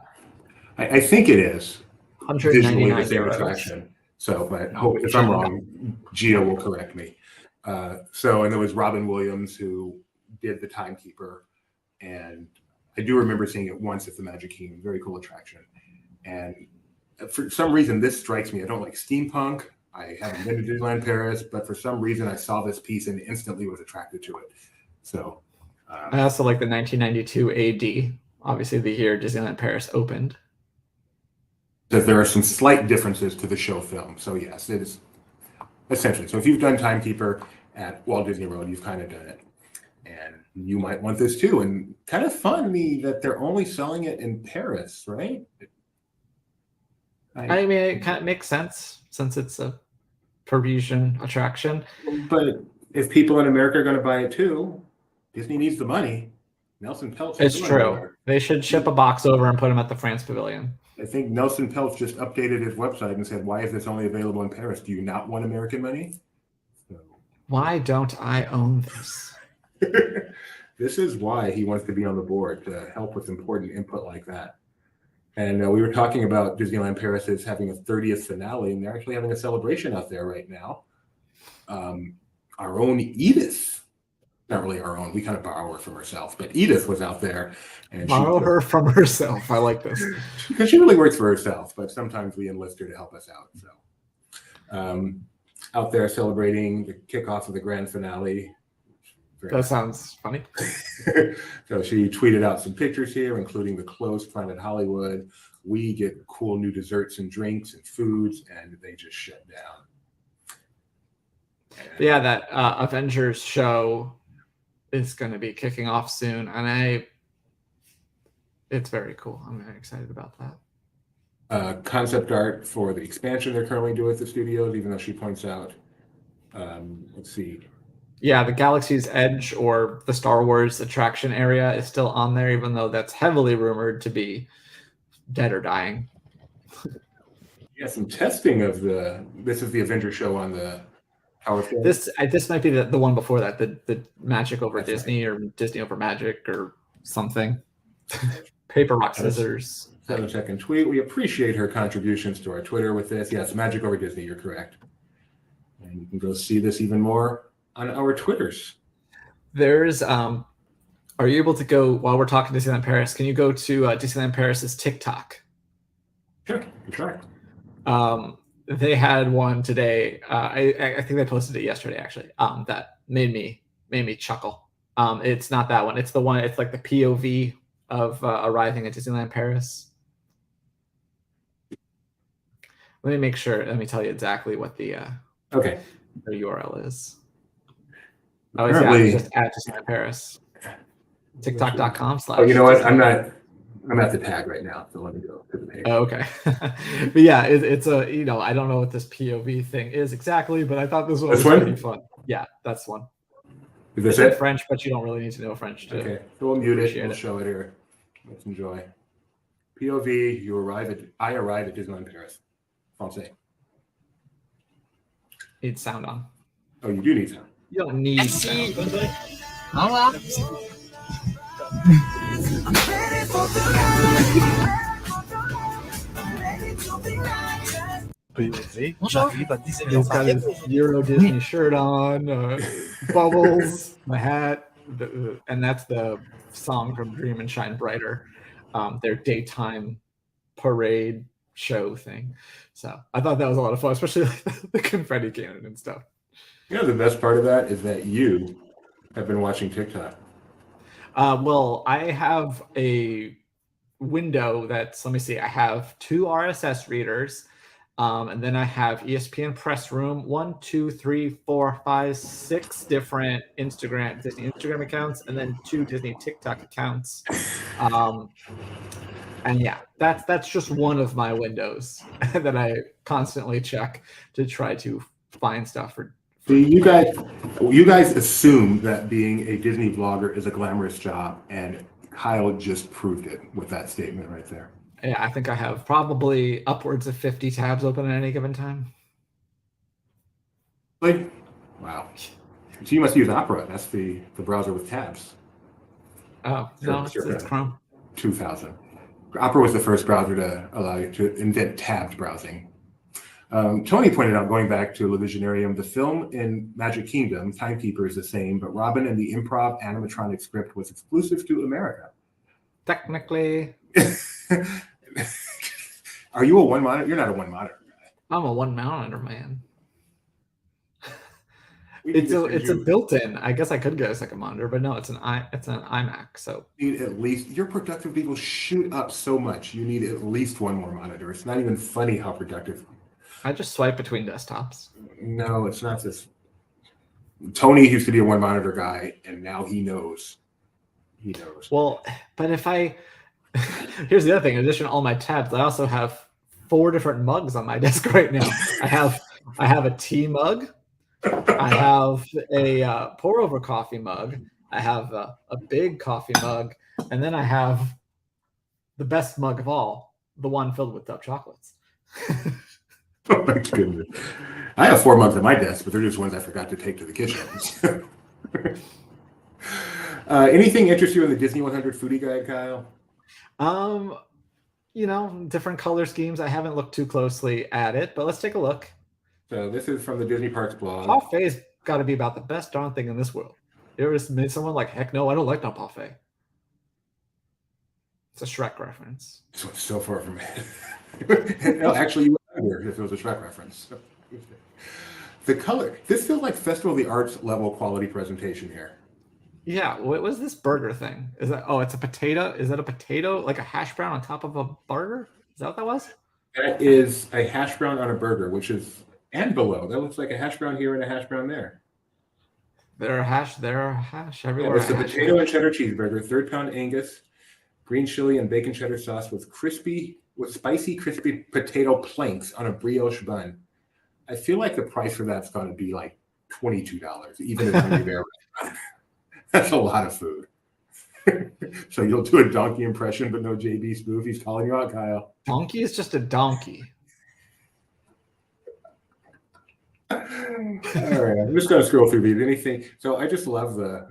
I think it is visually the same
€199.
attraction. So, but if I'm wrong, Gia will correct me. And there was Robin Williams who did the Timekeeper, and I do remember seeing it once at the Magic Kingdom. Very cool attraction. And for some reason, this strikes me. I don't like steampunk. I haven't been to Disneyland Paris, but for some reason, I saw this piece and instantly was attracted to it. So
I also like the 1992 AD, obviously the year Disneyland Paris opened.
Because there are some slight differences to the show film. So yes, it is essentially. So if you've done Timekeeper at Walt Disney World, you've kind of done it. And you might want this too. And kind of funny that they're only selling it in Paris, right?
I mean, it kind of makes sense since it's a Parisian attraction.
But if people in America are going to buy it too, Disney needs the money. Nelson Peltz.
It's true. They should ship a box over and put them at the France Pavilion.
I think Nelson Peltz just updated his website and said, "Why is this only available in Paris? Do you not want American money?" So.
Why don't I own this?
This is why he wants to be on the board, to help with important input like that. And we were talking about Disneyland Paris is having a 30th finale, and they're actually having a celebration out there right now. Our own Edith, not really our own, we kind of borrow her from herself, but Edith was out there. And
borrow her from herself. I like this.
Because she really works for herself, but sometimes we enlist her to help us out. So out there celebrating the kickoff of the grand finale.
That sounds funny.
So she tweeted out some pictures here, including the closed Planet Hollywood. We get cool new desserts and drinks and foods, and they just shut down. And
yeah, that Avengers show is going to be kicking off soon, and it's very cool. I'm very excited about that.
Concept art for the expansion they're currently doing at the studios, even though she points out, let's see.
Yeah, the Galaxy's Edge or the Star Wars attraction area is still on there, even though that's heavily rumored to be dead or dying.
Yeah, some testing of this is the Avenger show on the Tower of
This might be the one before that, the Magic over Disney, or Disney over Magic or something. Paper, rock, scissors.
7-second tweet. We appreciate her contributions to our Twitter with this. Yes, Magic Over Disney, you're correct. And you can go see this even more on our Twitters.
There's are you able to go while we're talking Disneyland Paris? Can you go to Disneyland Paris's TikTok?
Sure, sure.
They had one today. I think they posted it yesterday actually. That made me chuckle. It's not that one. It's the one. It's like the POV of arriving at Disneyland Paris. Let me make sure. Let me tell you exactly what the URL is. Oh, it's just at Disneyland Paris. TikTok.com/.
Oh, you know what? I'm at the tag right now, so let me go to the page.
Oh, okay. But yeah, it's a I don't know what this POV thing is exactly, but I thought this one was pretty fun. Yeah, that's one.
Is this
it's
it?
French, but you don't really need to know French to.
Okay, so we'll mute it. We'll show it here. Let's enjoy. POV. I arrive at Disneyland Paris. Français.
Need sound on.
Oh, you do need sound.
You don't need sound. He's got his Euro Disney shirt on, bubbles, my hat, and that's the song from Dream and Shine Brighter, their daytime parade show thing. So I thought that was a lot of fun, especially like the confetti cannon and stuff.
You know, the best part of that is that you have been watching TikTok.
Well, I have a window that's, let me see, I have 2 RSS readers, and then I have ESPN Press Room, 6 different Disney Instagram accounts, and then 2 Disney TikTok accounts. And yeah, that's just one of my windows that I constantly check to try to find stuff for.
You guys assume that being a Disney vlogger is a glamorous job, and Kyle just proved it with that statement right there.
Yeah, I think I have probably upwards of 50 tabs open at any given time.
Like, wow. So you must use Opera. That's the browser with tabs.
Oh, no, it's Chrome.
2000. Opera was the first browser to allow you to invent tabbed browsing. Tony pointed out, going back to Levisionarium, the film in Magic Kingdom, Timekeeper, is the same, but Robin and the improv animatronic script was exclusive to America.
Technically.
Are you a one monitor? You're not a one monitor guy.
I'm a one monitor man. It's a built-in. I guess I could get a second monitor, but no, it's an iMac. So
you need at least, your productive people shoot up so much. You need at least one more monitor. It's not even funny how productive.
I just swipe between desktops.
No, it's not this. Tony used to be a one monitor guy, and now he knows. He knows.
Well, but if I here's the other thing. In addition to all my tabs, I also have 4 different mugs on my desk right now. I have a tea mug. I have a pour over coffee mug. I have a big coffee mug, and then I have the best mug of all, the one filled with Dove chocolates.
Oh my goodness. I have 4 mugs on my desk, but they're just ones I forgot to take to the kitchen. Anything interest you in the Disney 100 foodie guide, Kyle?
Different color schemes. I haven't looked too closely at it, but let's take a look.
So this is from the Disney Parks blog.
Parfai's got to be about the best darn thing in this world. You ever made someone like, heck no, I don't like no parfait. It's a Shrek reference.
So far from it. No, actually, you were here if it was a Shrek reference. The color. This feels like Festival of the Arts level quality presentation here.
Yeah, what was this burger thing? Is that? Oh, it's a potato. Is that a potato, like a hash brown on top of a burger? Is that what that was?
That is a hash brown on a burger, which is and below. That looks like a hash brown here and a hash brown there.
There are hash everywhere.
Yeah, it's a potato and cheddar cheeseburger, 3rd pound Angus, green chili and bacon cheddar sauce with spicy crispy potato planks on a brioche bun. I feel like the price for that's going to be like $22, even at Hungry Bear restaurant. That's a lot of food. So you'll do a donkey impression, but no JB spoof. He's calling you out, Kyle.
Donkey is just a donkey.
All right, I'm just going to scroll through these. Anything? So I just love the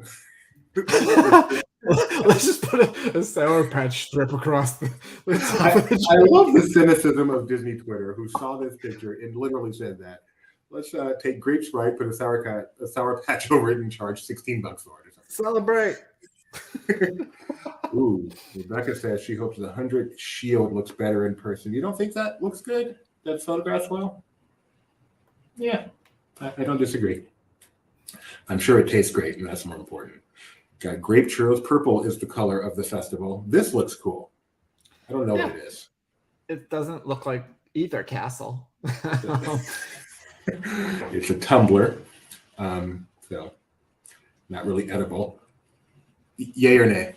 Let's just put a Sour Patch strip across the top of the
I
tree.
love the cynicism of Disney Twitter, who saw this picture and literally said that. Let's take grape Sprite, put a Sour Patch over it, and charge $16 for it. Or
Celebrate.
something. Ooh, Rebecca says she hopes the 100 Shield looks better in person. You don't think that looks good? That photographs well? Yeah, I don't disagree. I'm sure it tastes great, and that's more important. Got grape churros. Purple is the color of the festival. This looks cool. I don't know what it is.
It doesn't look like either castle.
It's a tumbler, so not really edible. Yay or nay?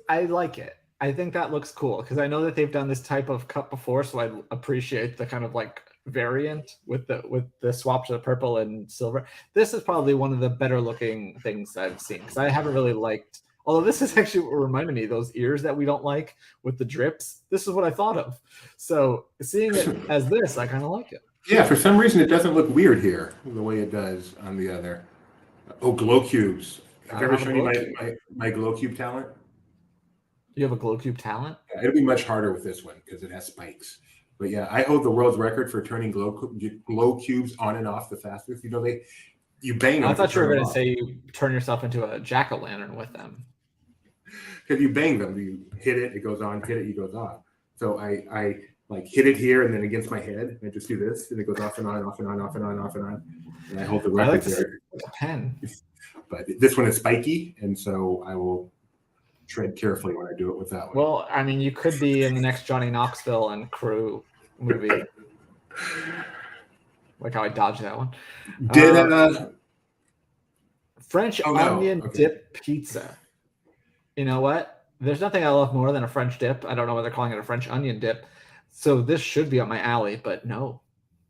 I like it. I think that looks cool because I know that they've done this type of cup before, so I appreciate the kind of like variant with the swap to the purple and silver. This is probably one of the better looking things I've seen because I haven't really liked. Although this is actually what reminded me, those ears that we don't like with the drips. This is what I thought of. So seeing it as this, I kind of like it.
Yeah, for some reason it doesn't look weird here the way it does on the other. Oh, glow cubes. Have I ever shown you my glow cube talent?
You have a glow cube talent?
Yeah, it'll be much harder with this one because it has spikes. But yeah, I hold the world's record for turning glow cubes on and off the fastest. You know, you bang them.
I thought you were going to say you turn yourself into a jack-o'-lantern with them.
Because you bang them, you hit it, it goes on, hit it, it goes off. So I like hit it here and then against my head, and I just do this, and it goes off and on, and off and on, off and on, off and on. And I hold the record there.
A pen.
But this one is spiky, and so I will tread carefully when I do it with that one.
Well, I mean, you could be in the next Johnny Knoxville and crew movie. Like how I dodged that one.
Did
French onion dip pizza. You know what? There's nothing I love more than a French dip. I don't know why they're calling it a French onion dip. So this should be up my alley, but no.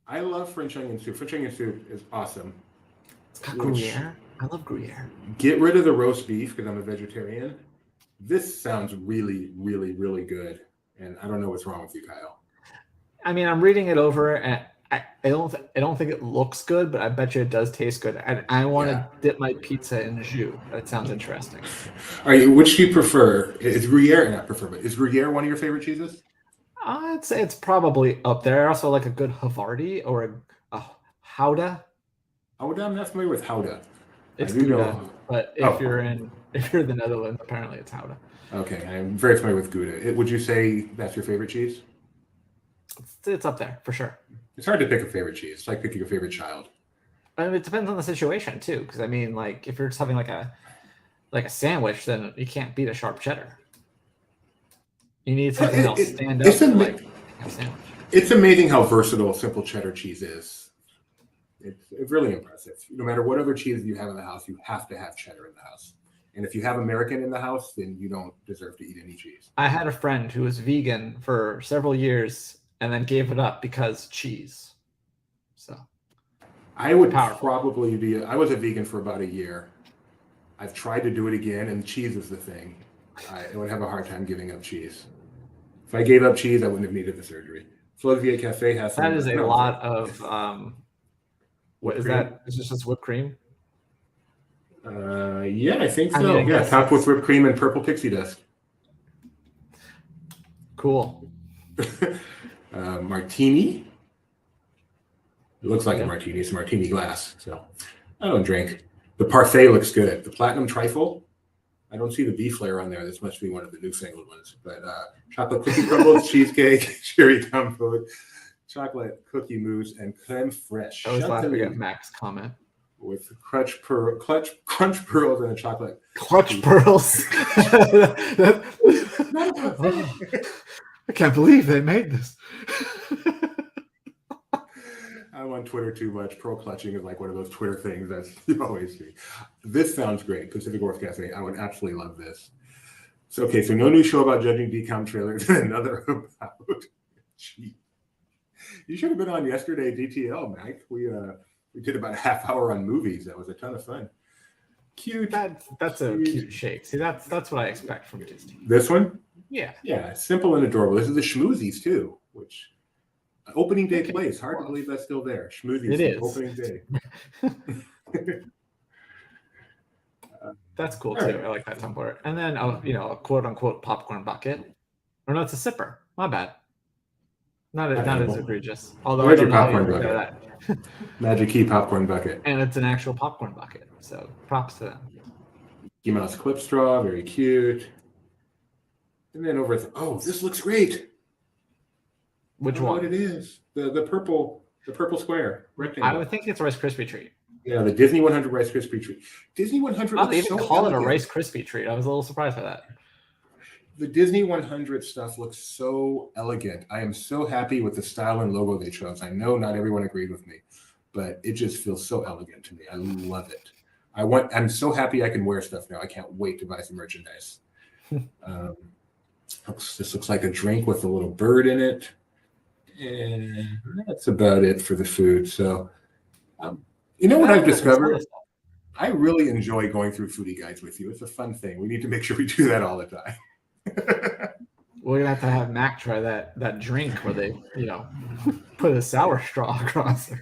I love French onion soup. French onion soup is awesome.
It's got Gruyere. I love Gruyere.
Get rid of the roast beef because I'm a vegetarian. This sounds really, really, really good. And I don't know what's wrong with you, Kyle.
I mean, I'm reading it over, and I don't think it looks good, but I bet you it does taste good. And I want to dip my pizza in jus. That sounds interesting.
Which do you prefer? Is Gruyere, not prefer, but is Gruyere one of your favorite cheeses?
I'd say it's probably up there. I also like a good Havarti or a Gouda.
Gouda? I'm not familiar with Gouda.
It's Gouda, but if you're in the Netherlands, apparently it's Gouda.
Okay, I'm very familiar with Gouda. Would you say that's your favorite cheese?
It's up there for sure.
It's hard to pick a favorite cheese. It's like picking your favorite child.
I mean, it depends on the situation too, because I mean, like if you're just having like a sandwich, then you can't beat a sharp cheddar. You need something else stand up like a sandwich.
It's amazing how versatile simple cheddar cheese is. It's really impressive. No matter what other cheese you have in the house, you have to have cheddar in the house. And if you have American in the house, then you don't deserve to eat any cheese.
I had a friend who was vegan for several years and then gave it up because cheese. So
I would probably be. I was a vegan for about a year. I've tried to do it again, and cheese is the thing. I would have a hard time giving up cheese. If I gave up cheese, I wouldn't have needed the surgery. Philadelphia Cafe has some.
That is a lot of. What is that? Is this just whipped cream?
Yeah, I think so. Yeah, topped with whipped cream and purple pixie dust.
Cool.
Martini. It looks like a martini. It's a martini glass. So I don't drink. The parfait looks good. The platinum trifle. I don't see the beef layer on there. This must be one of the newfangled ones. But chocolate cookie crumbles, cheesecake, cherry compote, chocolate cookie mousse, and creme fraiche.
I was glad we got Max comment.
With crunch pearls and a chocolate.
Clutch pearls. I can't believe they made this.
I'm on Twitter too much. Pearl clutching is like one of those Twitter things that you always see. This sounds great. Pacific Wharf Cafe. I would absolutely love this. So, okay, so no new show about judging decom trailers and another about cheese. You should have been on yesterday DTL, Mike. We did about a half hour on movies. That was a ton of fun. Cute.
That's a cute shake. See, that's what I expect from Disney.
This one?
Yeah.
Yeah, simple and adorable. This is the Schmoozies too, which opening day place. Hard to believe that's still there. Schmoozies.
It is.
Opening day.
That's cool
All
too.
right.
I like that tumbler. And then a quote unquote popcorn bucket. Or no, it's a sipper. My bad. Not as
Edible.
egregious. Although
Where's
I don't
your
know how you
popcorn
compare
bucket?
that.
Magic Key popcorn bucket.
And it's an actual popcorn bucket. So props to them.
Mickey Mouse clip straw, very cute. And then over this looks great.
Which
I don't know
one?
what it is. The purple square rectangle.
I would think it's a Rice Krispie treat.
Yeah, the Disney 100 Rice Krispie treat. Disney 100
Oh, they
looks
even
so
call it a
elegant.
Rice Krispie treat. I was a little surprised by that.
The Disney 100 stuff looks so elegant. I am so happy with the style and logo they chose. I know not everyone agreed with me, but it just feels so elegant to me. I love it. I'm so happy I can wear stuff now. I can't wait to buy some merchandise. This looks like a drink with a little bird in it. And that's about it for the food. So, you know what I've discovered? I really enjoy going through foodie guides with you. It's a fun thing. We need to make sure we do that all the time.
We're gonna have to have Mac try that drink where they, put a sour straw across it.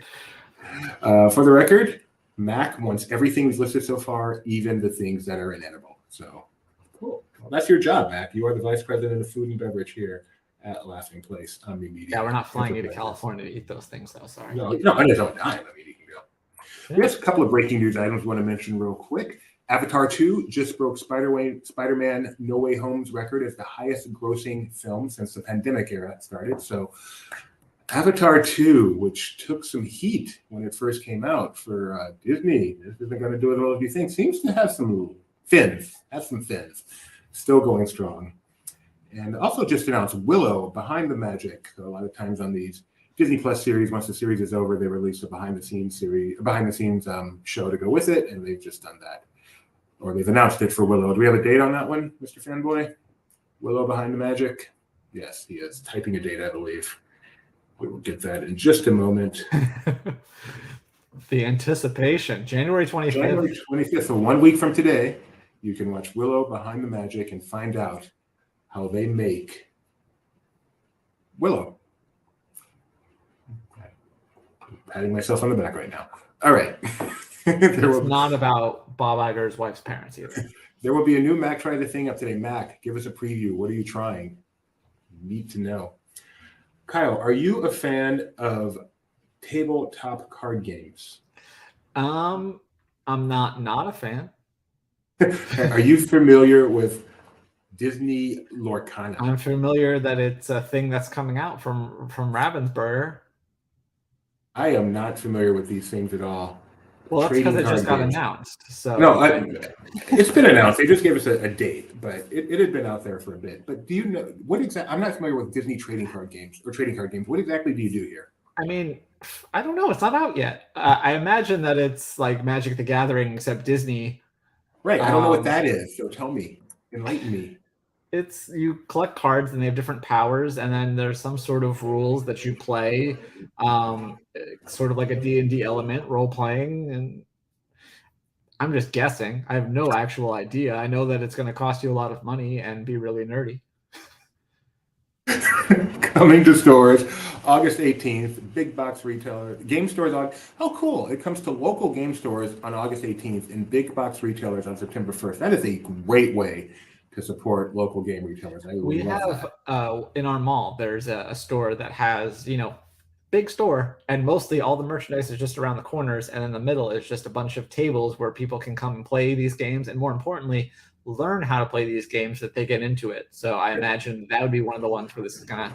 For the record, Mac wants everything we've listed so far, even the things that are inedible. So cool. Well, that's your job, Mac. You are the vice president of food and beverage here at Laughing Place Omni Media.
Yeah, we're not flying you to California to eat those things, though. Sorry.
No, on his own dime. I mean, he can go.
Yeah.
There's a couple of breaking news items I want to mention real quick. Avatar 2 just broke Spider-Man No Way Home's record as the highest grossing film since the pandemic era started. So Avatar 2, which took some heat when it first came out for Disney, this isn't going to do it all as you think, seems to have some fins. Still going strong. And also just announced Willow, Behind the Magic. So a lot of times on these Disney Plus series, once the series is over, they release a behind the scenes show to go with it, and they've just done that. Or they've announced it for Willow. Do we have a date on that one, Mr. Fanboy? Willow Behind the Magic? Yes, he is typing a date, I believe. We will get that in just a moment.
The anticipation, January 25th.
January 25th, so 1 week from today, you can watch Willow Behind the Magic and find out how they make Willow. I'm patting myself on the back right now. All right.
It's not about Bob Iger's wife's parents either.
There will be a new Mac Try the Thing up today. Mac, give us a preview. What are you trying? Need to know. Kyle, are you a fan of tabletop card games?
I'm not a fan.
Are you familiar with Disney Lorcana?
I'm familiar that it's a thing that's coming out from Ravensburger.
I am not familiar with these things at all.
Well, that's because it
Trading
just
card
got
games.
announced. So
No, it's been announced. They just gave us a date, but it had been out there for a bit. But do you know what exactly? I'm not familiar with Disney trading card games. What exactly do you do here?
I mean, I don't know. It's not out yet. I imagine that it's like Magic the Gathering, except Disney.
Right. I don't know what that is. So tell me, enlighten me.
It's you collect cards and they have different powers, and then there's some sort of rules that you play, sort of like a D&D element, role playing. And I'm just guessing. I have no actual idea. I know that it's going to cost you a lot of money and be really nerdy.
Coming to stores August 18th, big box retailer, game stores on. Oh, cool. It comes to local game stores on August 18th and big box retailers on September 1st. That is a great way to support local game retailers.
We have in our mall, there's a store that has, big store, and mostly all the merchandise is just around the corners, and in the middle is just a bunch of tables where people can come and play these games, and more importantly, learn how to play these games that they get into it. So I imagine that would be one of the ones where this is gonna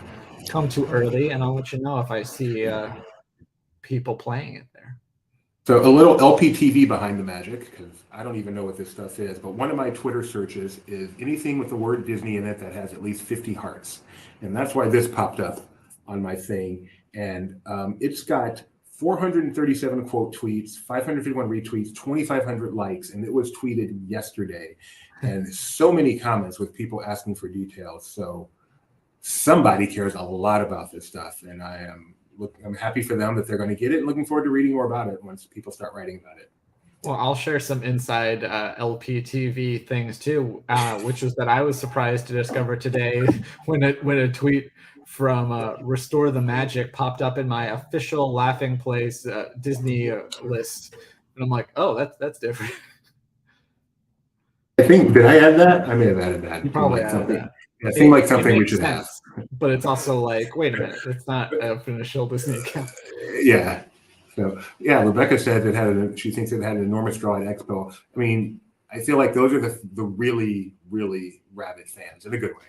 come too early, and I'll let you know if I see people playing it there.
So a little LPTV behind the magic, because I don't even know what this stuff is, but one of my Twitter searches is anything with the word Disney in it that has at least 50 hearts. And that's why this popped up on my thing. And it's got 437 quote tweets, 551 retweets, 2,500 likes, and it was tweeted yesterday. And so many comments with people asking for details. So somebody cares a lot about this stuff. And I'm happy for them that they're going to get it, and looking forward to reading more about it once people start writing about it.
Well, I'll share some inside LPTV things too, which was that I was surprised to discover today when a tweet from Restore the Magic popped up in my official Laughing Place Disney list, and I'm like, oh, that's different.
I think, did I add that? I may have added that.
You probably
Like
added
something.
that.
Yeah, it seemed like
It
something we
makes
should have.
sense, but it's also like, wait a minute, it's not an official Disney account.
Yeah. So yeah, Rebecca said she thinks it had an enormous draw at Expo. I mean, I feel like those are the really, really rabid fans in a good way.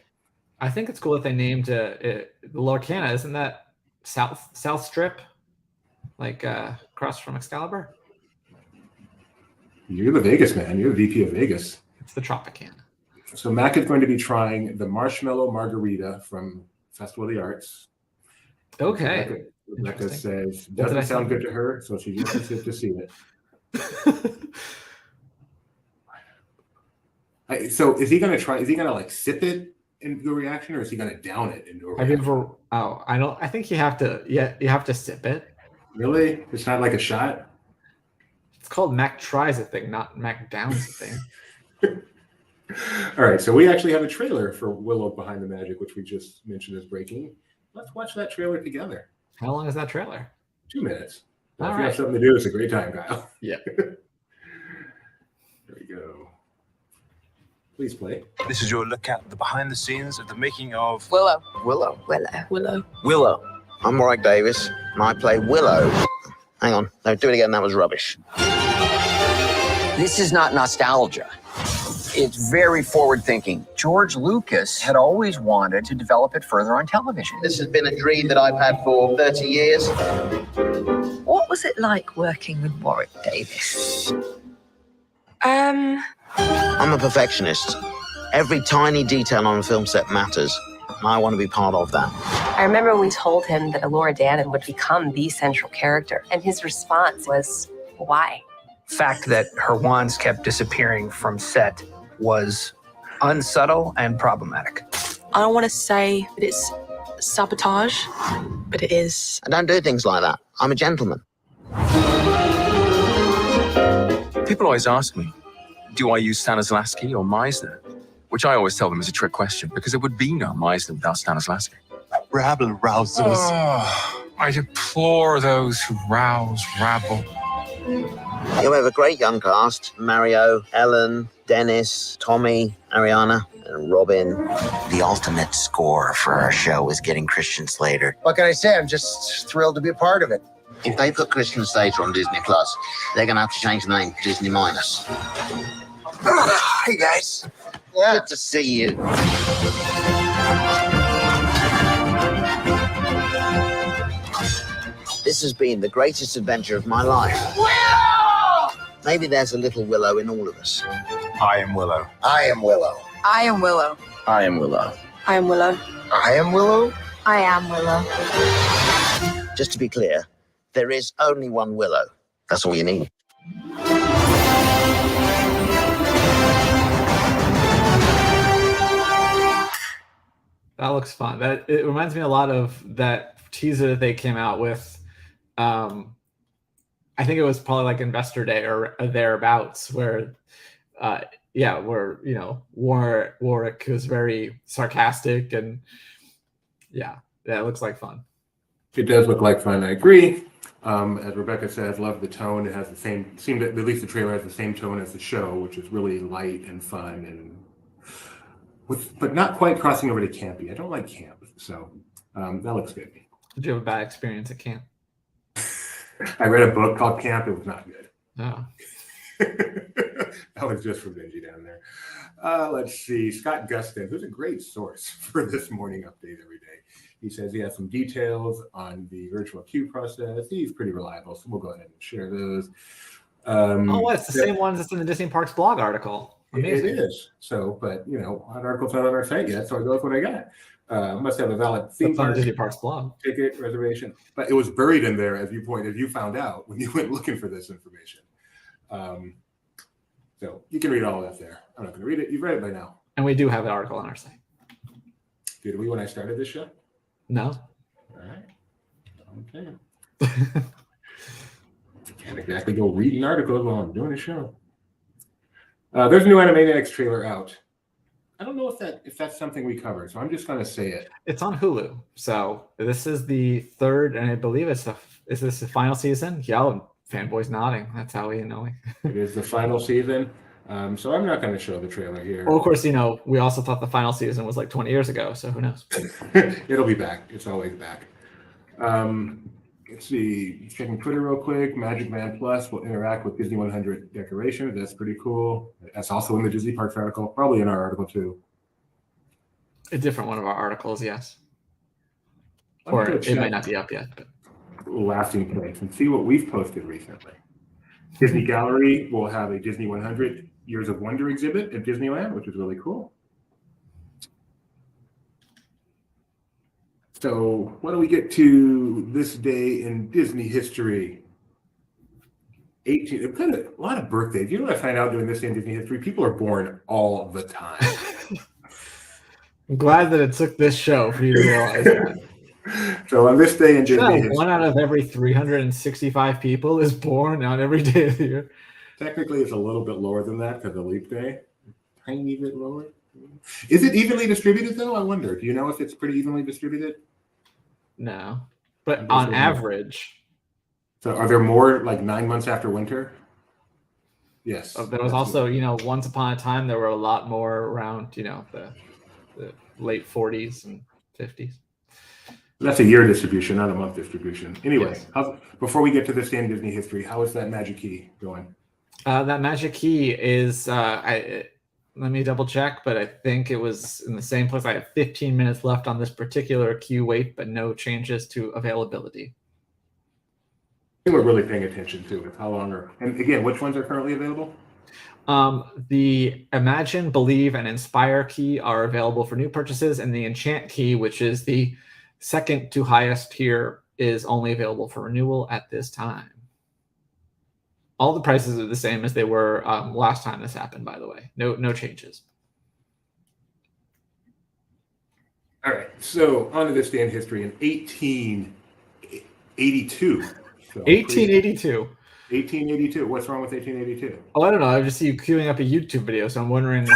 I think it's cool that they named the Lorcana. Isn't that South Strip, like across from Excalibur?
You're the Vegas man. You're the VP of Vegas.
It's the Tropicana.
So Mac is going to be trying the marshmallow margarita from Festival of the Arts.
Okay.
Rebecca says doesn't sound good to her, so she just has to see it. So is he going to try? Is he going to like sip it into a reaction, or is he going to down it into a reaction?
Have you ever? Oh, I don't. I think you have to. Yeah, you have to sip it.
Really? It's not like a shot.
It's called Mac tries a thing, not Mac downs a thing.
All right, so we actually have a trailer for Willow Behind the Magic, which we just mentioned is breaking. Let's watch that trailer together.
How long is that trailer?
2 minutes. Well,
All
if you
right.
have something to do, it's a great time, Kyle.
Yeah.
There we go. Please play.
This is your look at the behind the scenes of the making of
Willow.
Willow.
Willow.
Willow. I'm Warwick Davis, and I play Willow. Hang on. No, do it again. That was rubbish.
This is not nostalgia. It's very forward-thinking. George Lucas had always wanted to develop it further on television.
This has been a dream that I've had for 30 years.
What was it like working with Warwick Davis?
I'm a perfectionist. Every tiny detail on a film set matters. And I want to be part of that.
I remember we told him that Elora Danan would become the central character, and his response was, why?
Fact that her wands kept disappearing from set was unsubtle and problematic.
I don't want to say that it's sabotage, but it is.
I don't do things like that. I'm a gentleman.
people always ask me, do I use Stanislavski or Meisner? Which I always tell them is a trick question because there would be no Meisner without Stanislavski.
Rabble rousers.
Oh, I deplore those who rouse rabble.
You have a great young cast: Mario, Ellen, Dennis, Tommy, Ariana, and Robin.
The ultimate score for our show is getting Christian Slater.
What can I say? I'm just thrilled to be a part of it.
If they put Christian Slater on Disney Plus, they're going to have to change the name to Disney Minus.
Hey, guys.
Yeah. Good to see you. This has been the greatest adventure of my life. Willow! Maybe there's a little Willow in all of us.
I am Willow.
I am Willow.
I am Willow.
I am Willow.
I am Willow.
I am Willow.
I am Willow.
Just to be clear, there is only one Willow. That's all you need.
That looks fun. That it reminds me a lot of that teaser that they came out with. I think it was probably like Investor Day or thereabouts, where where Warwick was very sarcastic, and it looks like fun.
It does look like fun. I agree. As Rebecca says, love the tone. It has the same. At least the trailer has the same tone as the show, which is really light and fun and. But not quite crossing over to campy. I don't like camp, so that looks good.
Did you have a bad experience at camp?
I read a book called Camp. It was not good.
Oh.
That was just for Benji down there. Let's see. Scott Gustin, who's a great source for this morning update every day. He says he has some details on the virtual queue process. He's pretty reliable, so we'll go ahead and share those.
It's the same ones that's in the Disney Parks blog article. Amazing.
It is. So, but that article's not on our site yet, so I go with what I got. Must have a valid theme park
Disney Parks blog
ticket reservation, but it was buried in there, as you found out when you went looking for this information. So you can read all that there. I'm not going to read it. You've read it by now.
And we do have an article on our site.
Did we when I started this show?
No.
All right. Okay. Can't exactly go reading articles while I'm doing a show. There's a new Animaniacs trailer out. I don't know if that's something we cover, so I'm just going to say it.
It's on Hulu. So this is the third, and I believe is this the final season? Yeah, fanboys nodding. That's how we know.
It is the final season. So I'm not going to show the trailer here.
Well, of course, we also thought the final season was like 20 years ago, so who knows?
It'll be back. It's always back. Let's see. Checking Twitter real quick. Magic Man Plus will interact with Disney 100 decorations. That's pretty cool. That's also in the Disney Parks article, probably in our article too.
A different one of our articles, yes. Or it might not be up yet. But
Lasting Place and see what we've posted recently. Disney Gallery will have a Disney 100 Years of Wonder exhibit at Disneyland, which is really cool. So why don't we get to this day in Disney history? 18, kind of a lot of birthdays. You know what I find out during this day in Disney history? People are born all the time.
I'm glad that it took this show for you to realize that.
So on this day in Disney history,
1 out of every 365 people is born on every day of the year.
Technically, it's a little bit lower than that because of leap day. Tiny bit lower. Is it evenly distributed though? I wonder. Do you know if it's pretty evenly distributed?
No, but on average.
So are there more like 9 months after winter? Yes.
There was also, once upon a time, there were a lot more around, the late 40s and 50s.
That's a year distribution, not a month distribution. Anyway,
Yes.
Before we get to this day in Disney history, how is that magic key going?
That magic key is, let me double check, but I think it was in the same place. I have 15 minutes left on this particular queue wait, but no changes to availability.
I think we're really paying attention to it. How long are, and again, which ones are currently available?
The Imagine, Believe, and Inspire key are available for new purchases, and the Enchant key, which is the second to highest tier, is only available for renewal at this time. All the prices are the same as they were last time this happened, by the way. No changes.
All right. So on to this day in history in 1882. So
1882.
1882. What's wrong with 1882?
Oh, I don't know. I just see you queuing up a YouTube video, so I'm wondering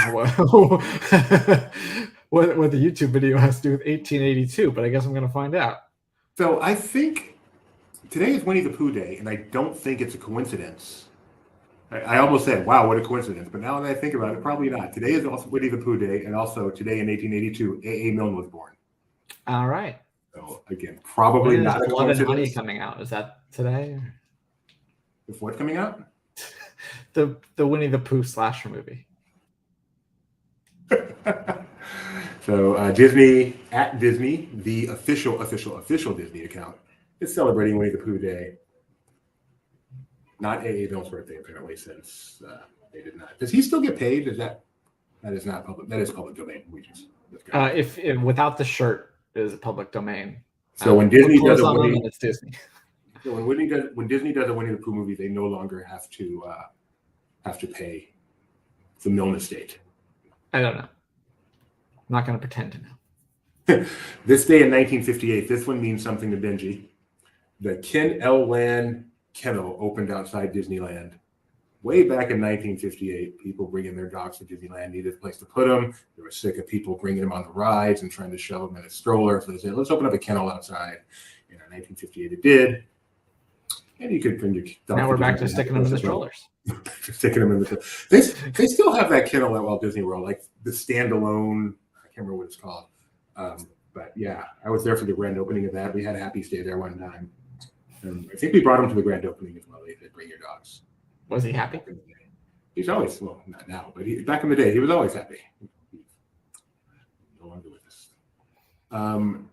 what the YouTube video has to do with 1882, but I guess I'm going to find out.
So I think today is Winnie the Pooh Day, and I don't think it's a coincidence. I almost said, wow, what a coincidence. But now that I think about it, probably not. Today is also Winnie the Pooh Day, and also today in 1882, A.A. Milne was born.
All right.
So again, probably not a
Blood and Honey
coincidence.
coming out. Is that today?
If what's coming out?
The Winnie the Pooh slasher movie.
So Disney, at Disney, the official Disney account, is celebrating Winnie the Pooh Day. Not A.A. Milne's birthday, apparently, since they did not. Does he still get paid? That is not public. That is public domain. We just
If without the shirt is a public domain.
So when Disney does a
Winnie, it's Disney.
So when Disney does a Winnie the Pooh movie, they no longer have to pay the Milne estate.
I don't know. I'm not going to pretend to know.
This day in 1958, this one means something to Benji. The Ken L. Land Kennel opened outside Disneyland. Way back in 1958, people bringing their dogs to Disneyland needed a place to put them. They were sick of people bringing them on the rides and trying to shove them in a stroller. So they said, let's open up a kennel outside. In 1958, it did. And you could bring your dog.
Now we're back to sticking them in the strollers.
Sticking them in the. They still have that kennel at Walt Disney World, like the standalone. I can't remember what it's called. But yeah, I was there for the grand opening of that. We had a happy stay there one time. And I think we brought him to the grand opening as well. They said, bring your dogs.
Was he happy?
He's always, well, not now, but back in the day, he was always happy. No longer with us.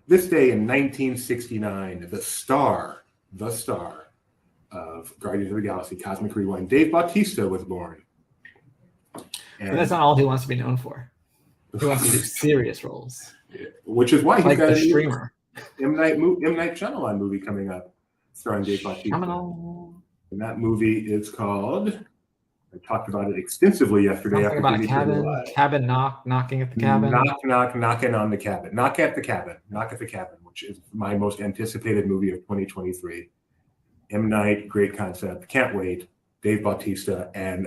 This day in 1969, the star of Guardians of the Galaxy Cosmic Rewind, Dave Bautista, was born.
And that's not all he wants to be known for. He wants to do serious roles.
Which is why he's
like
got
the
a
streamer.
M. Night Shyamalan movie coming up, starring Dave Bautista. And that movie is called. I talked about it extensively yesterday.
Something about a cabin knocking at the cabin.
Knocking on the cabin. Knock at the cabin, which is my most anticipated movie of 2023. M. Night, great concept. Can't wait. Dave Bautista and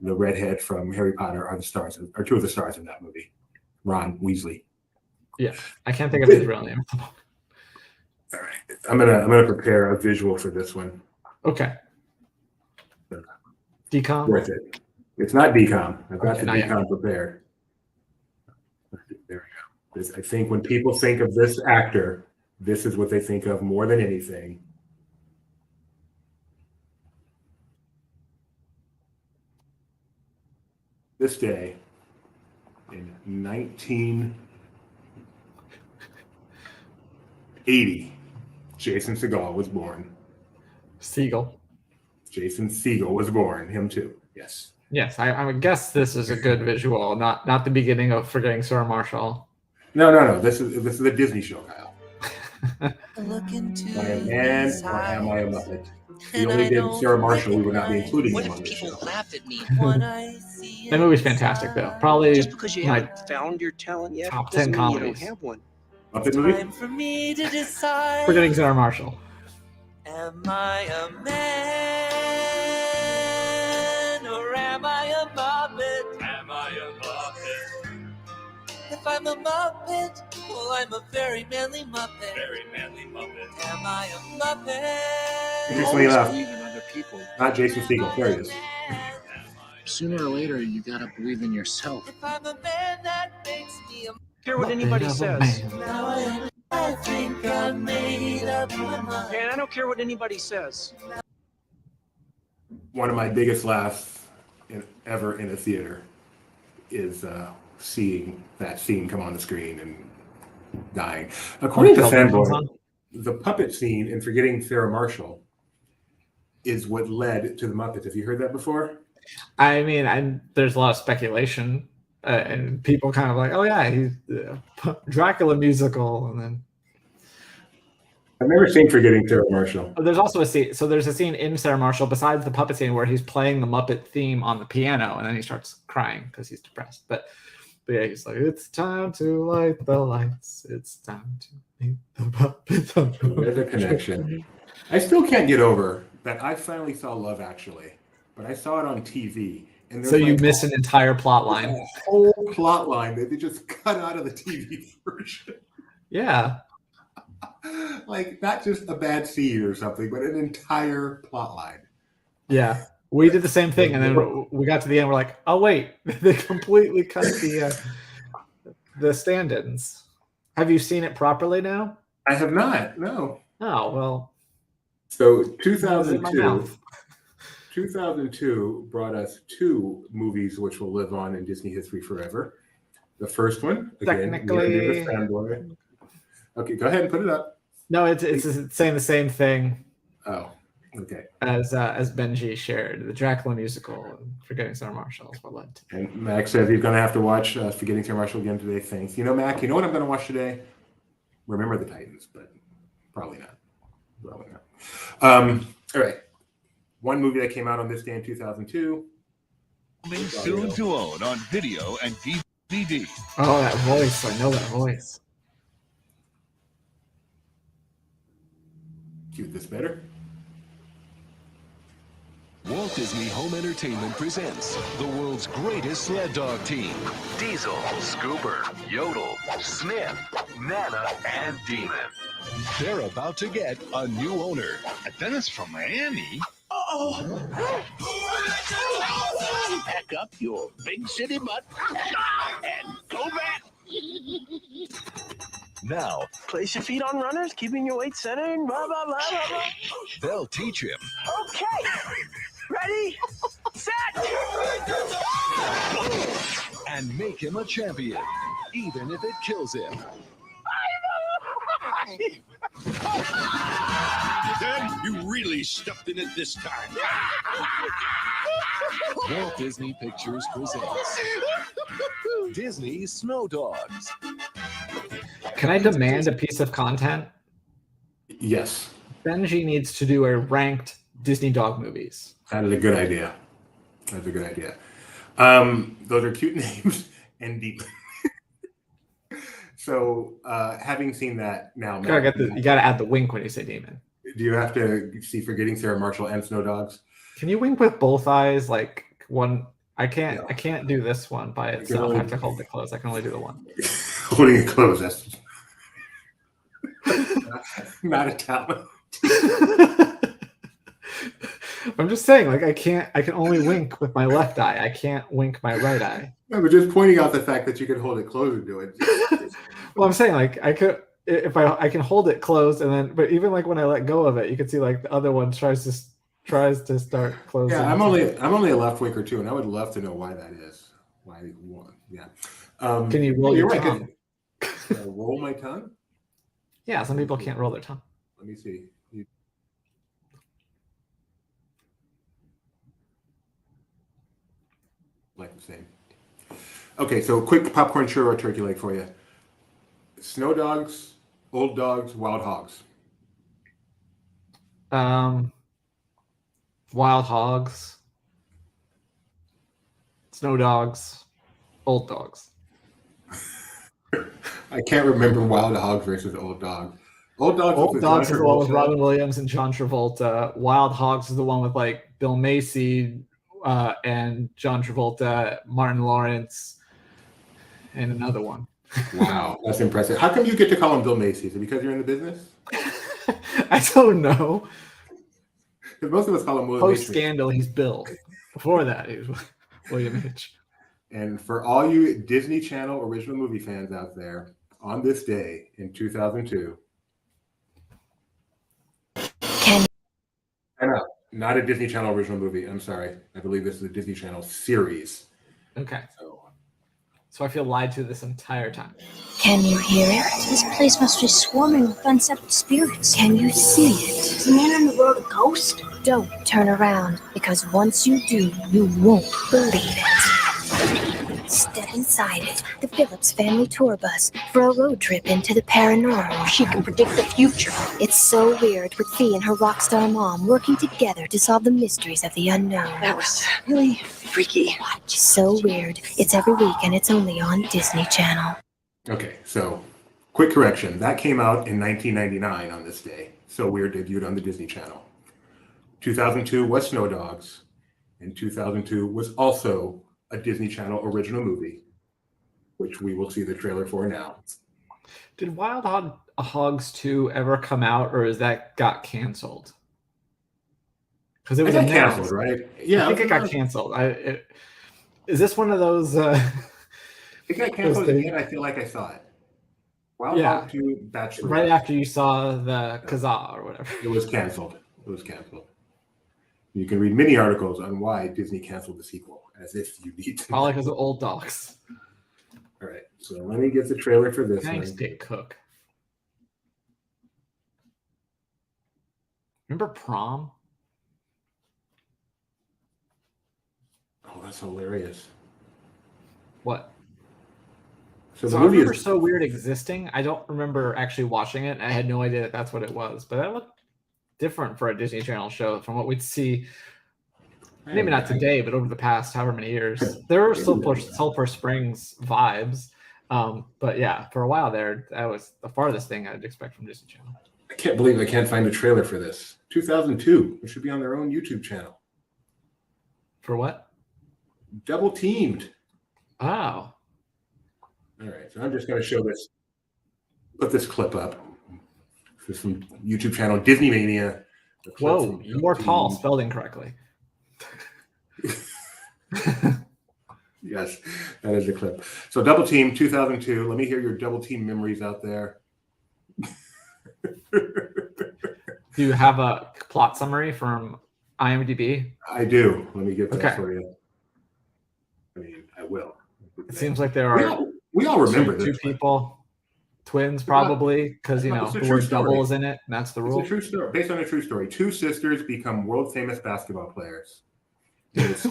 the redhead from Harry Potter are two of the stars in that movie. Ron Weasley.
Yeah, I can't think of his real name.
All right, I'm gonna prepare a visual for this one.
Okay. Decom.
Worth it. It's not decom. I've got
Okay,
the
not yet.
decom prepared. There we go. I think when people think of this actor, this is what they think of more than anything. This day in 1980, Jason Segel was born. Jason Segel was born. Him too. Yes.
Yes, I would guess this is a good visual, not the beginning of Forgetting Sarah Marshall.
No. This is a Disney show, Kyle. Am I a man or am I a Muppet? If we only did Sarah Marshall, we would not be including him on this show.
That movie's fantastic, though. Probably
Just because you
my
haven't found your talent yet,
top
doesn't
10
mean you
comedies.
don't have one.
Muppet movie?
For me to decide.
Forgetting Sarah Marshall.
Am I a man or am I a Muppet? Am I a Muppet? If I'm a Muppet, well, I'm a very manly Muppet. Very manly Muppet. Am I a Muppet?
Interestingly enough,
Believe in other people.
not Jason Segel. There he is.
Sooner or later, you gotta believe in yourself.
If I'm a man, that makes me a care what anybody says. Now I think I made up my mind. And I don't care what anybody says.
One of my biggest laughs ever in a theater is seeing that scene come on the screen and dying. According to Fanboy, the puppet scene in Forgetting Sarah Marshall is what led to the Muppets. Have you heard that before?
I mean, there's a lot of speculation, and people kind of like, oh yeah, he's Dracula musical, and then
I've never seen Forgetting Sarah Marshall.
there's also a scene. So there's a scene in Sarah Marshall besides the puppet scene where he's playing the Muppet theme on the piano, and then he starts crying because he's depressed. But yeah, he's like, it's time to light the lights. It's time to meet the puppets.
There's a connection. I still can't get over that. I finally saw Love Actually, but I saw it on TV. And
So you miss an entire plot line.
A whole plot line that they just cut out of the TV version.
Yeah.
Like, not just a bad scene or something, but an entire plot line.
Yeah. We did the same thing, and then we got to the end. We're like, "Oh wait, they completely cut the stand-ins." Have you seen it properly now?
I have not. No.
Oh well.
So 2002 brought us two movies which will live on in Disney history forever. The first one, again,
Technically,
Fanboy. Okay, go ahead and put it up.
No, it's saying the same thing.
Oh. Okay.
As Benji shared, the Dracula musical and Forgetting Sarah Marshall is what led to.
And Max says he's going to have to watch Forgetting Sarah Marshall again today. Thanks. You know, Mac, you know what I'm going to watch today? Remember the Titans, but probably not. All right. One movie that came out on this day in 2002.
Coming soon to own on video and DVD.
Oh, that voice. I know that voice.
Cue this better.
Walt Disney Home Entertainment presents the world's greatest sled dog team. Diesel, Scooper, Yodel, Sniff, Nana, and Demon. They're about to get a new owner. A dentist from Miami?
Pack up your big city butt and go back.
Now,
Place your feet on runners, keeping your weight centered, blah, blah, blah, blah, blah.
they'll teach him.
Okay. Ready, set.
And make him a champion, even if it kills him.
Dad, you really stepped in it this time.
Walt Disney Pictures presents Disney Snow Dogs.
Can I demand a piece of content?
Yes.
Benji needs to do a ranked Disney dog movies.
That is a good idea. That's a good idea. Those are cute names and deep. So, having seen that now,
You gotta add the wink when you say demon.
Do you have to see Forgetting Sarah Marshall and Snow Dogs?
Can you wink with both eyes? Like one, I can't do this one by itself. I have to hold it closed. I can only do the one.
Holding it closed. That's not a talent.
I'm just saying, like I can only wink with my left eye. I can't wink my right eye.
No, but just pointing out the fact that you can hold it closed and do it.
Well, I'm saying like I could if I can hold it closed and then, but even like when I let go of it, you can see like the other one tries to start closing.
Yeah, I'm only a left winker too, and I would love to know why that is. Why one? Yeah.
Can you roll your tongue?
Roll my tongue?
Yeah, some people can't roll their tongue.
Let me see. Like the same. Okay, so quick popcorn churro turkey leg for you. Snow dogs, old dogs, wild hogs.
Wild hogs, snow dogs, old dogs.
I can't remember wild hogs versus old dogs. Old dogs
is the one with Robin Williams and John Travolta. Wild Hogs is the one with like Bill Macy and John Travolta, Martin Lawrence, and another one.
Wow, that's impressive. How come you get to call him Bill Macy? Is it because you're in the business?
I don't know.
Because most of us call him William
Post Scandal, he's Bill. Before that, he was William H.
And for all you Disney Channel original movie fans out there, on this day in 2002, I know, not a Disney Channel original movie. I'm sorry. I believe this is a Disney Channel series.
Okay. So I feel lied to this entire time.
Can you hear it? This place must be swarming with unsettled spirits. Can you see it? Is the man in the road a ghost? Don't turn around, because once you do, you won't believe it. Step inside it, the Phillips family tour bus, for a road trip into the paranormal. She can predict the future. It's so weird with Fee and her rock star mom working together to solve the mysteries of the unknown.
That was really freaky.
So weird. It's every week and it's only on Disney Channel.
Okay, so quick correction. That came out in 1999 on this day. So Weird debuted on the Disney Channel. 2002 was Snow Dogs, and 2002 was also a Disney Channel original movie, which we will see the trailer for now.
Did Wild Hogs 2 ever come out, or is that got canceled? Because it was
canceled, right? Yeah,
I think it got canceled. Is this one of those?
It got canceled again. I feel like I saw it. Wild Hog 2 Bachelor.
Right after you saw the Kazaa or whatever.
It was canceled. You can read many articles on why Disney canceled the sequel, as if you need to.
Probably because of old dogs.
All right, so let me get the trailer for this
Thanks,
one.
Dick Cook. Remember Prom?
Oh, that's hilarious.
What?
So
I remember So Weird existing. I don't remember actually watching it. I had no idea that that's what it was, but that looked different for a Disney Channel show from what we'd see. Maybe not today, but over the past however many years. There were Sulphur Springs vibes, but yeah, for a while there, that was the farthest thing I'd expect from Disney Channel.
I can't believe I can't find a trailer for this. 2002. It should be on their own YouTube channel.
For what?
Double Teamed.
Oh.
All right, so I'm just going to show this. Put this clip up. This is from YouTube channel Disney Mania.
Whoa, more tall, spelled incorrectly.
Yes, that is the clip. So Double Team 2002. Let me hear your Double Team memories out there.
Do you have a plot summary from IMDb?
I do. Let me get that for you. I mean, I will.
It seems like there are
we all remember
two people, twins probably, because you know the word double is in it, and that's the rule.
It's a true story, based on a true story. Two sisters become world famous basketball players.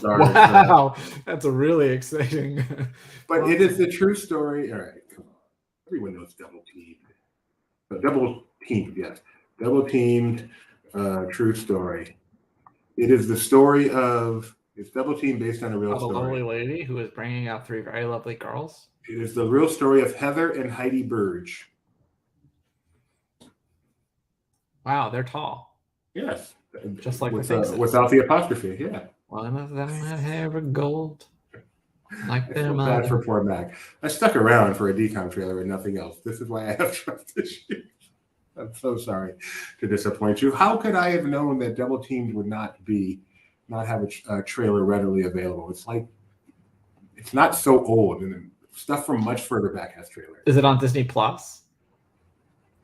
Wow, that's a really exciting.
But it is the true story. All right, come on. Everyone knows Double Teamed. But Double Teamed, yes. Double Teamed, true story. It is the story of, it's Double Teamed based on a real story.
A lovely lady who is bringing out three very lovely girls.
It is the real story of Heather and Heidi Burge.
Wow, they're tall.
Yes.
Just like
without the apostrophe, yeah.
One of them had hair of gold. Like their
bad
mother.
for poor Mac. I stuck around for a decom trailer and nothing else. This is why I have trust issues. I'm so sorry to disappoint you. How could I have known that Double Teamed would not be not have a trailer readily available. It's like it's not so old, and stuff from much further back has trailers.
Is it on Disney Plus?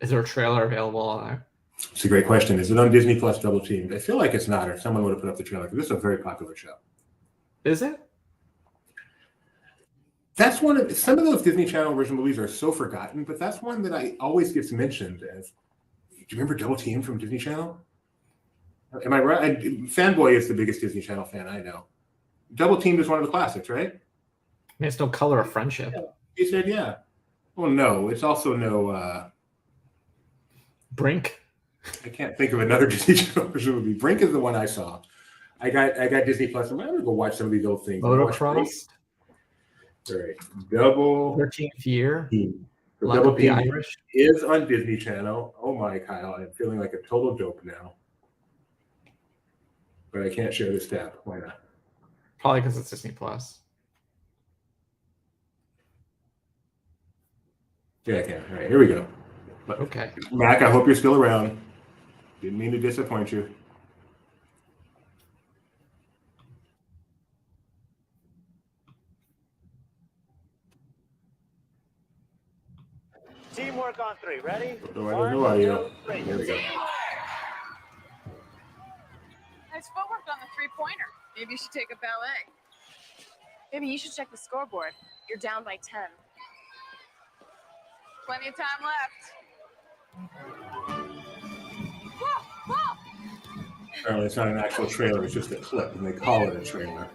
Is there a trailer available on there?
It's a great question. Is it on Disney Plus Double Teamed? I feel like it's not, or someone would have put up the trailer, because this is a very popular show.
Is it?
That's one of some of those Disney Channel original movies are so forgotten, but that's one that I always gets mentioned as. Do you remember Double Team from Disney Channel? Am I right? Fanboy is the biggest Disney Channel fan I know. Double Team is one of the classics, right?
I mean, it's no Color of Friendship.
He said, yeah. Well, no, it's also no.
Brink.
I can't think of another Disney Channel movie. Brink is the one I saw. I got Disney Plus. I'm gonna go watch some of these old things.
Motocross.
All right, Double
13th Year.
Double Team
Irish
is on Disney Channel. Oh my, Kyle, I'm feeling like a total dope now. But I can't share this tab. Why not?
Probably because it's Disney Plus.
Yeah, I can. All right, here we go.
Okay.
Mac, I hope you're still around. Didn't mean to disappoint you.
Teamwork on three. Ready?
No audio. There we go.
Nice footwork on the three-pointer. Maybe you should take a ballet.
Maybe you should check the scoreboard. You're down by 10.
Plenty of time left.
Apparently, it's not an actual trailer. It's just a clip, and they call it a trailer.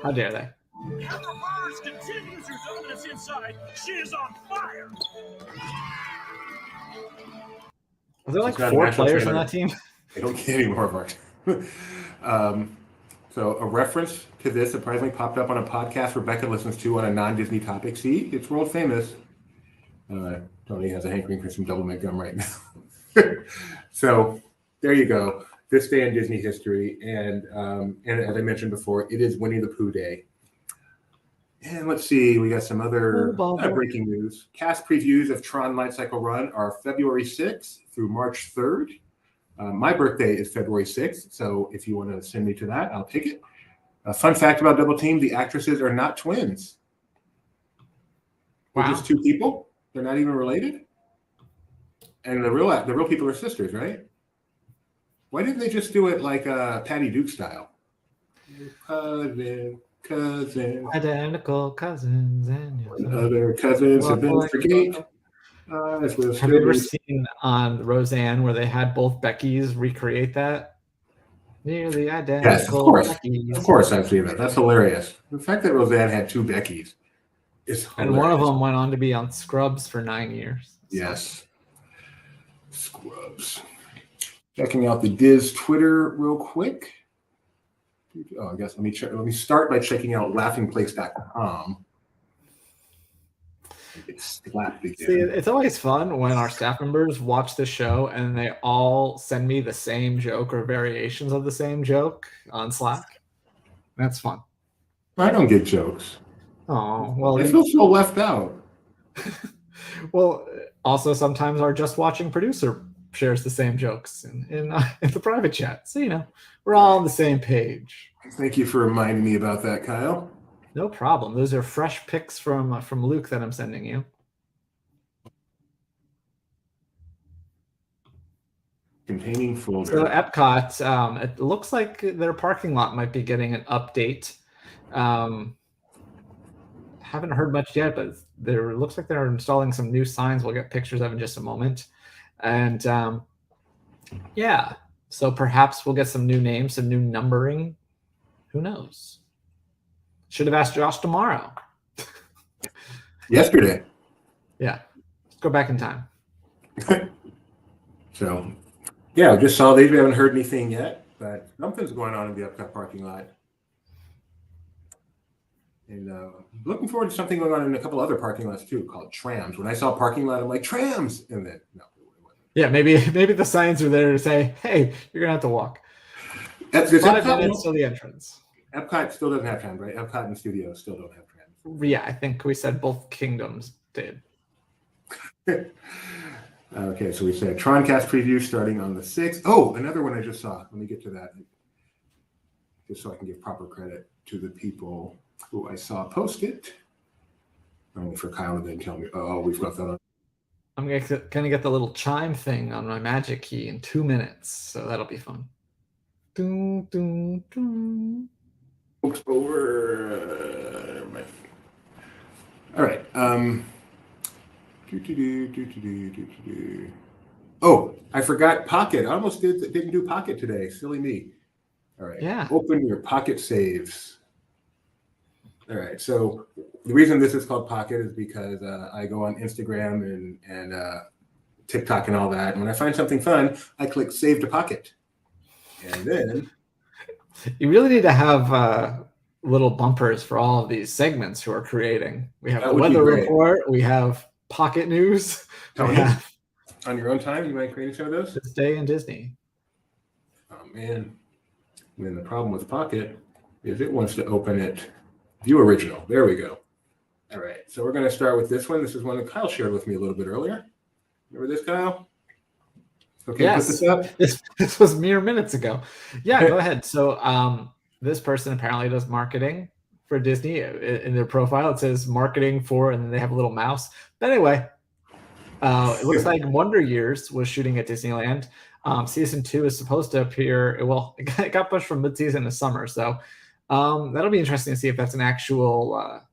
How dare they?
And the Mars continues her dominance inside. She is on fire.
Are there like
It's not
4
an actual
players on
trailer.
that team?
They don't get any more of our. So a reference to this surprisingly popped up on a podcast Rebecca listens to on a non-Disney topic. See, it's world famous. Tony has a hankering for some double mint gum right now. So there you go. This day in Disney history, and as I mentioned before, it is Winnie the Pooh Day. And let's see, we got some other breaking news. Cast previews of Tron Light Cycle Run are February 6th through March 3rd. My birthday is February 6th, so if you want to send me to that, I'll take it. A fun fact about Double Team, the actresses are not twins. They're just 2 people. They're not even related. And the real people are sisters, right? Why didn't they just do it like Patty Duke style? Cousin.
Identical cousins and
other cousins have been forgate.
Have you ever seen on Roseanne where they had both Beckys recreate that? Nearly identical.
Yes, of course.
Beckys.
Of course, I've seen that. That's hilarious. The fact that Roseanne had 2 Beckys is hilarious.
And one of them went on to be on Scrubs for 9 years.
Yes. Scrubs. Checking out the Diz Twitter real quick. Oh, I guess let me start by checking out laughingplace.com.
See, it's always fun when our staff members watch the show and they all send me the same joke or variations of the same joke on Slack. That's fun.
I don't get jokes.
Oh, well.
I feel so left out.
Well, also sometimes our just watching producer shares the same jokes in the private chat. So, we're all on the same page.
Thank you for reminding me about that, Kyle.
No problem. Those are fresh pics from Luke that I'm sending you.
Containing folder.
So Epcot, it looks like their parking lot might be getting an update. Haven't heard much yet, but there looks like they're installing some new signs. We'll get pictures of in just a moment. And yeah, so perhaps we'll get some new names, some new numbering. Who knows? Should have asked Josh tomorrow.
Yesterday.
Yeah. Let's go back in time.
So, yeah, I just saw these. We haven't heard anything yet, but something's going on in the Epcot parking lot. And looking forward to something going on in a couple other parking lots too, called trams. When I saw parking lot, I'm like, trams! And then, no.
Yeah, maybe the signs are there to say, hey, you're going to have to walk.
That's
5 minutes to the entrance.
Epcot still doesn't have trams, right? Epcot and Studios still don't have trams.
Yeah, I think we said both kingdoms did.
Okay, so we said Troncast preview starting on the 6th. Oh, another one I just saw. Let me get to that. just so I can give proper credit to the people who I saw post it. Only for Kyle to then tell me, oh, we've got that on.
I'm gonna get the little chime thing on my magic key in 2 minutes, so that'll be fun. Dun, dun, dun.
Over. All right. Oh, I forgot Pocket. I almost didn't do Pocket today. Silly me. All right.
Yeah.
Open your Pocket saves. All right. So the reason this is called Pocket is because I go on Instagram and TikTok and all that. And when I find something fun, I click Save to Pocket. And then
you really need to have little bumpers for all of these segments who are creating. We have the weather report. We have Pocket News.
Tony, on your own time, you might create some of those?
This day in Disney.
Oh, man. And then the problem with Pocket is it wants to open it. View original. There we go. All right. So we're going to start with this one. This is one that Kyle shared with me a little bit earlier. Remember this, Kyle? Okay,
yes.
Put this up.
This was mere minutes ago. Yeah, go ahead. So this person apparently does marketing for Disney. In their profile, it says marketing for, and then they have a little mouse. But anyway, it looks like Wonder Years was shooting at Disneyland. Season 2 is supposed to appear. Well, it got pushed from mid-season to summer. So that'll be interesting to see if that's an actual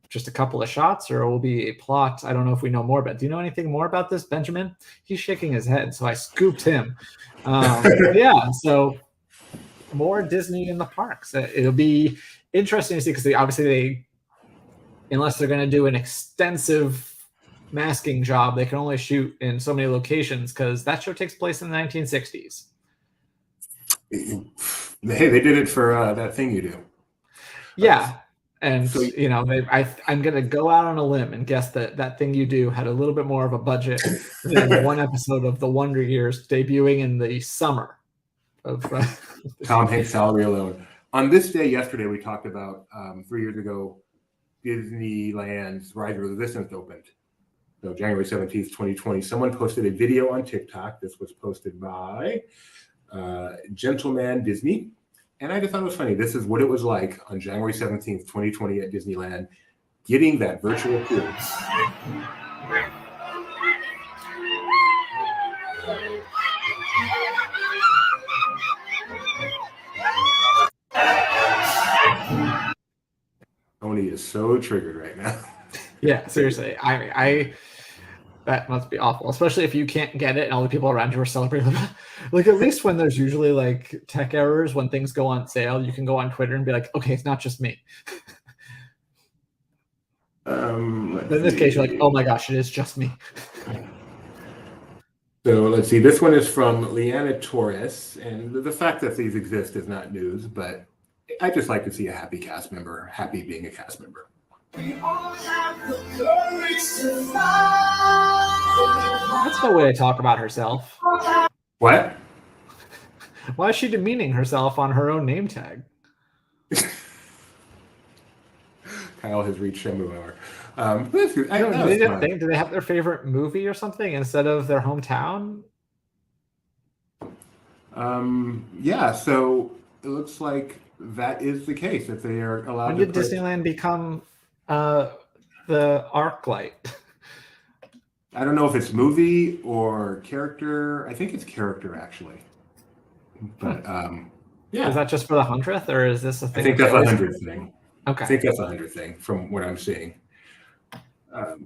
just a couple of shots, or it will be a plot. I don't know if we know more about. Do you know anything more about this, Benjamin? He's shaking his head, so I scooped him. Yeah, so more Disney in the parks. It'll be interesting to see because obviously unless they're going to do an extensive masking job, they can only shoot in so many locations because that show takes place in the 1960s.
Hey, they did it for that thing you do.
Yeah. And so, you know, I'm going to go out on a limb and guess that thing you do had a little bit more of a budget than one episode of The Wonder Years debuting in the summer of
Tom Hanks' salary alone. On this day yesterday, we talked about 3 years ago, Disneyland's Rise of Resistance opened. So January 17th, 2020. Someone posted a video on TikTok. This was posted by Gentleman Disney. And I just thought it was funny. This is what it was like on January 17th, 2020 at Disneyland, getting that virtual tour. Tony is so triggered right now.
Yeah, seriously. I that must be awful, especially if you can't get it and all the people around you are celebrating. Like, at least when there's usually like tech errors, when things go on sale, you can go on Twitter and be like, okay, it's not just me. In this case, you're like, oh my gosh, it is just me.
So let's see. This one is from Leanna Torres, and the fact that these exist is not news, but I just like to see a happy cast member, happy being a cast member.
That's no way to talk about herself.
What?
Why is she demeaning herself on her own name tag?
Kyle has reached Shamu hour.
Do they have their favorite movie or something instead of their hometown?
Yeah, so it looks like that is the case, if they are allowed
When did Disneyland become the ArcLight?
I don't know if it's movie or character. I think it's character, actually. But yeah.
Is that just for the 100th, or is this a thing?
I think that's a 100th thing.
Okay.
I think that's a 100th thing from what I'm seeing.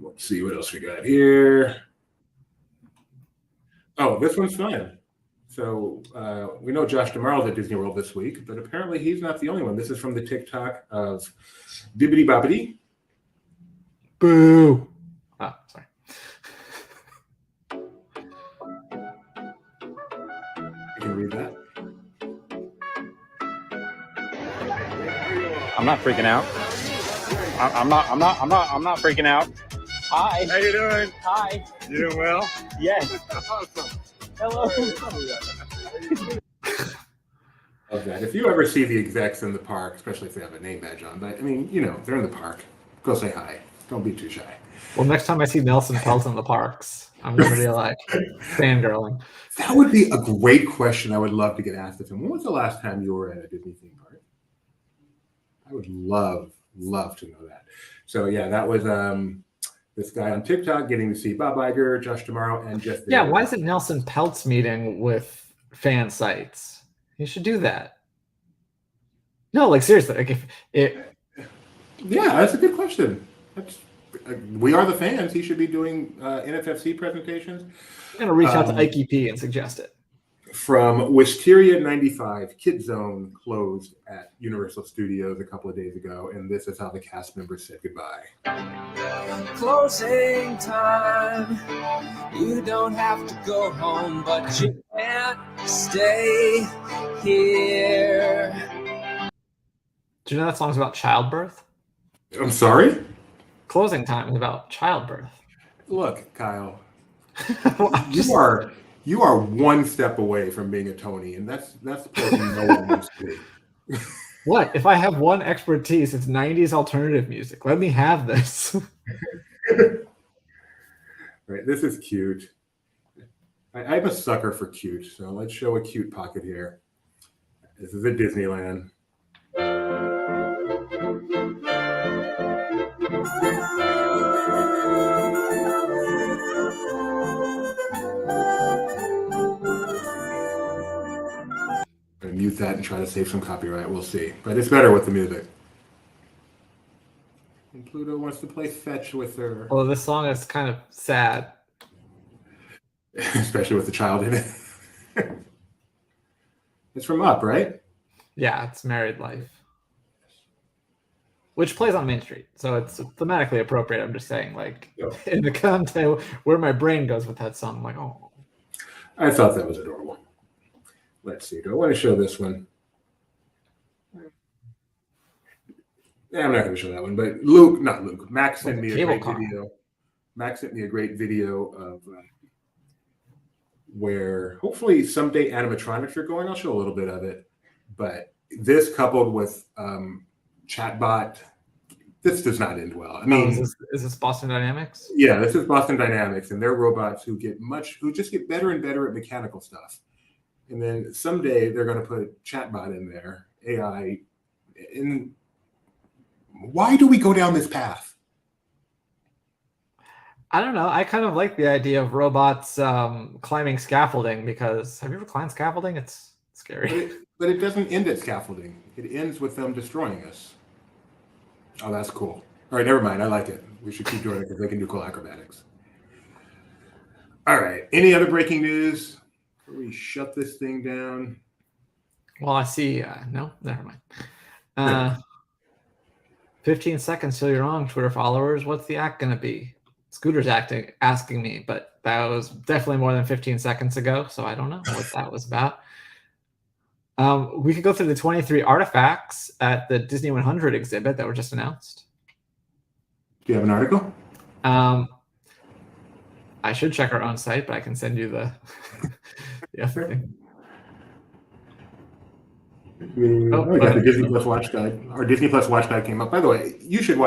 Let's see what else we got here. Oh, this one's fun. So we know Josh Demaro's at Disney World this week, but apparently he's not the only one. This is from the TikTok of Bibbidi Bobbidi.
Boo. Oh, sorry.
You can read that.
I'm not freaking out. I'm not freaking out. Hi.
How you doing?
Hi.
You doing well?
Yes. Hello.
Love that. If you ever see the execs in the park, especially if they have a name badge on, but I mean, you know, they're in the park. Go say hi. Don't be too shy.
Well, next time I see Nelson Peltz in the parks, I'm going to be like fangirling.
That would be a great question. I would love to get asked of him. When was the last time you were at a Disney theme park? I would love to know that. So yeah, that was this guy on TikTok getting to see Bob Iger, Josh Amaro, and Jeff.
Yeah, why isn't Nelson Peltz meeting with fan sites? He should do that. No, like seriously, like if it.
Yeah, that's a good question. We are the fans. He should be doing NFFC presentations.
I'm gonna reach out to Ike P and suggest it.
From Wisteria 95, Kid Zone closed at Universal Studios a couple of days ago, and this is how the cast members said goodbye.
Closing time. You don't have to go home, but you can't stay here.
Do you know that song's about childbirth?
I'm sorry?
Closing Time is about childbirth.
Look, Kyle, you are one step away from being a Tony, and that's the person no one wants to be.
What? If I have one expertise, it's 90s alternative music. Let me have this.
Right, this is cute. I'm a sucker for cute, so let's show a cute pocket here. This is at Disneyland. I'm gonna mute that and try to save some copyright. We'll see, but it's better with the music. And Pluto wants to play fetch with her.
Well, this song is kind of sad,
especially with the child in it. It's from Up, right?
Yeah, it's Married Life, which plays on Main Street, so it's thematically appropriate. I'm just saying, like, in the content where my brain goes with that song, I'm like, oh.
I thought that was adorable. Let's see. Do I want to show this one? Yeah, I'm not going to show that one, but Max sent me a great video. Max sent me a great video of where hopefully someday animatronics are going. I'll show a little bit of it, but this coupled with chatbot, this does not end well. I mean,
is this Boston Dynamics?
Yeah, this is Boston Dynamics, and they're robots who just get better and better at mechanical stuff. And then someday they're going to put chatbot in there, AI. And why do we go down this path?
I don't know. I kind of like the idea of robots climbing scaffolding, because have you ever climbed scaffolding? It's scary.
But it doesn't end at scaffolding. It ends with them destroying us. Oh, that's cool. All right, never mind. I like it. We should keep doing it because they can do cool acrobatics. All right. Any other breaking news? Before we shut this thing down.
Well, I see. No, never mind. 15 seconds till you're on, Twitter followers. What's the act going to be? Scooter's asking me, but that was definitely more than 15 seconds ago, so I don't know what that was about. We could go through the 23 artifacts at the Disney 100 exhibit that were just announced.
Do you have an article?
I should check our own site, but I can send you the other thing.
We got the Disney Plus Watch Guide. Our Disney Plus Watch Guide came up. By the way, you should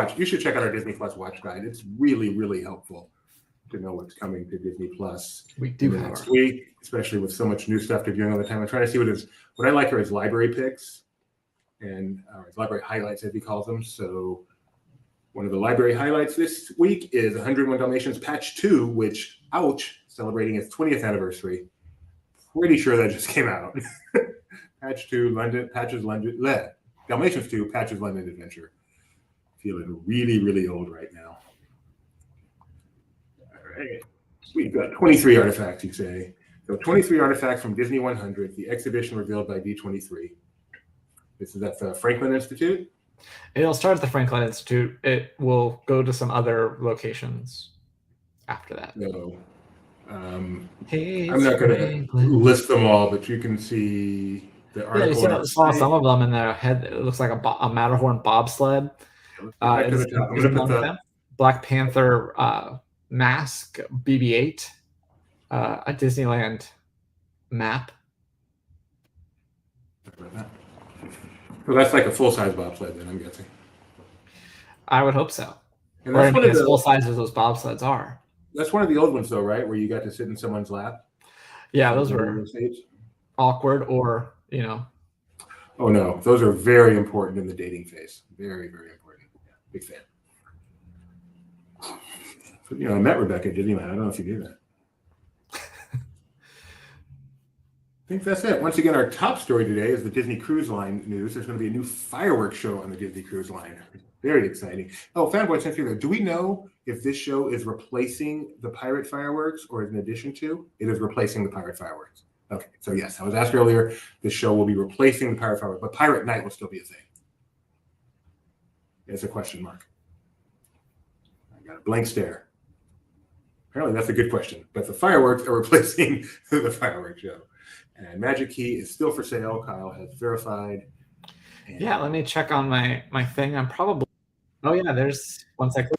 check out our Disney Plus Watch Guide. It's really, really helpful to know what's coming to Disney Plus.
We do
have next week, especially with so much new stuff to do all the time. I'm trying to see what I like are his library picks and his library highlights, as he calls them. So one of the library highlights this week is 101 Dalmatians Patch 2, which, ouch, celebrating its 20th anniversary. Pretty sure that just came out. Patch 2, Dalmatians 2, Patch's London Adventure. Feeling really, really old right now. All right. We've got 23 artifacts, you say. So 23 artifacts from Disney 100, the exhibition revealed by D23. This is at the Franklin Institute?
It'll start at the Franklin Institute. It will go to some other locations after that.
So, I'm
hey,
not going to list them all, but you can see the article.
Yeah, you saw some of them in their head. It looks like a Matterhorn bobsled. Black Panther mask, BB-8, a Disneyland map.
Well, that's like a full-size bobsled, then I'm guessing.
I would hope so.
And that's
as full size as those bobsleds are.
That's one of the old ones, though, right? Where you got to sit in someone's lap.
Yeah, those were awkward, or
Oh no, those are very important in the dating phase. Very, very important. Yeah, big fan. So, I met Rebecca at Disneyland. I don't know if you knew that. I think that's it. Once again, our top story today is the Disney Cruise Line news. There's going to be a new fireworks show on the Disney Cruise Line. Very exciting. Oh, Fanboy sent you there. Do we know if this show is replacing the pirate fireworks or is in addition to? It is replacing the pirate fireworks. Okay, so yes, I was asked earlier, this show will be replacing the pirate fireworks, but Pirate Night will still be a thing. It's a question mark. I got a blank stare. Apparently that's a good question, but the fireworks are replacing the fireworks show. And Magic Key is still for sale. Kyle has verified. And
yeah, let me check on my thing. I'm probably. Oh yeah, there's once I click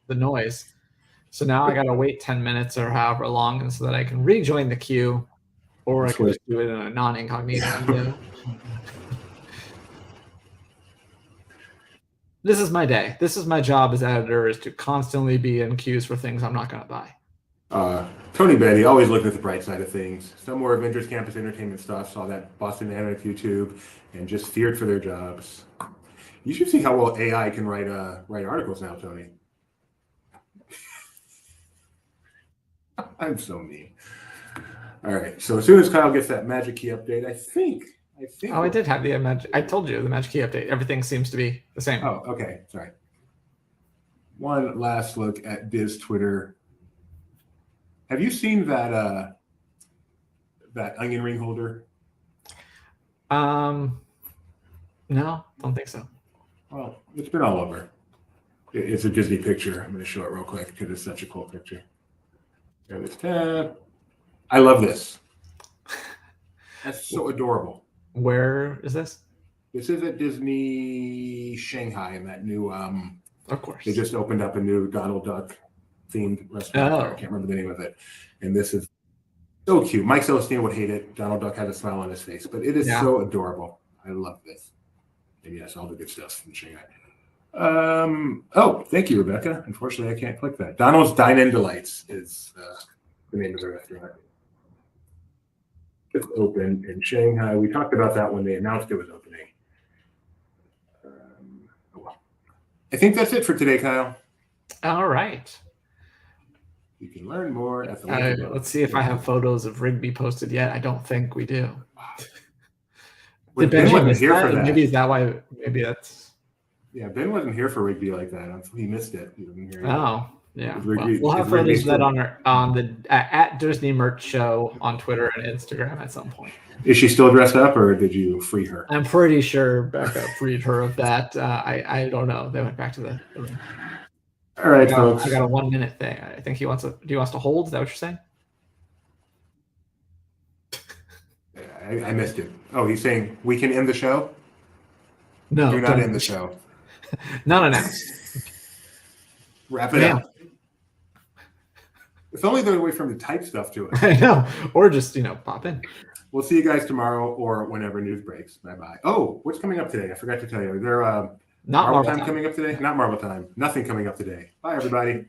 the noise. So now I gotta wait 10 minutes or however long, and so that I can rejoin the queue, or I can just do it in a non-incognito view. This is my day. This is my job as editor, is to constantly be in queues for things I'm not gonna buy.
Tony Betty always looked at the bright side of things. Some more Avengers Campus Entertainment stuff, saw that Boston Dynamics YouTube, and just feared for their jobs. You should see how well AI can write articles now, Tony. I'm so mean. All right, so as soon as Kyle gets that Magic Key update, I think.
Oh, I did have the Magic. I told you the Magic Key update. Everything seems to be the same.
Oh, okay. Sorry. One last look at Diz Twitter. Have you seen that onion ring holder?
No, don't think so.
Well, it's been all over. It's a Disney picture. I'm going to show it real quick because it's such a cool picture. There it is. Tab. I love this. That's so adorable.
Where is this?
This is at Disney Shanghai in that new.
Of course.
They just opened up a new Donald Duck themed restaurant.
Oh.
I can't remember the name of it. And this is so cute. Mike Celestine would hate it. Donald Duck has a smile on his face, but it is so adorable. I love this. And yes, all the good stuff from Shanghai. Oh, thank you, Rebecca. Unfortunately, I can't click that. Donald's Dine-In Delights is the name of the restaurant. It's open in Shanghai. We talked about that when they announced it was opening. I think that's it for today, Kyle.
All right.
You can learn more at the link below.
Let's see if I have photos of Rigby posted yet. I don't think we do.
Ben wasn't here for that.
Maybe is that why? Maybe that's.
Yeah, Ben wasn't here for Rigby like that. He missed it. He wasn't here.
Oh, yeah. We'll have photos of that on the at Disney Merch Show on Twitter and Instagram at some point.
Is she still dressed up, or did you free her?
I'm pretty sure Becca freed her of that. I don't know. They went back to the room.
All right, folks.
I got a 1 minute thing. I think he wants to. Do you want us to hold? Is that what you're saying?
I missed it. Oh, he's saying we can end the show?
No.
Do not end the show.
Not announced.
Wrap it up. It's only the way from the type stuff to it.
I know. Or just, pop in.
We'll see you guys tomorrow or whenever news breaks. Bye-bye. Oh, what's coming up today? I forgot to tell you. Is there
not Marvel
time coming up today? Not Marvel time. Nothing coming up today. Bye, everybody.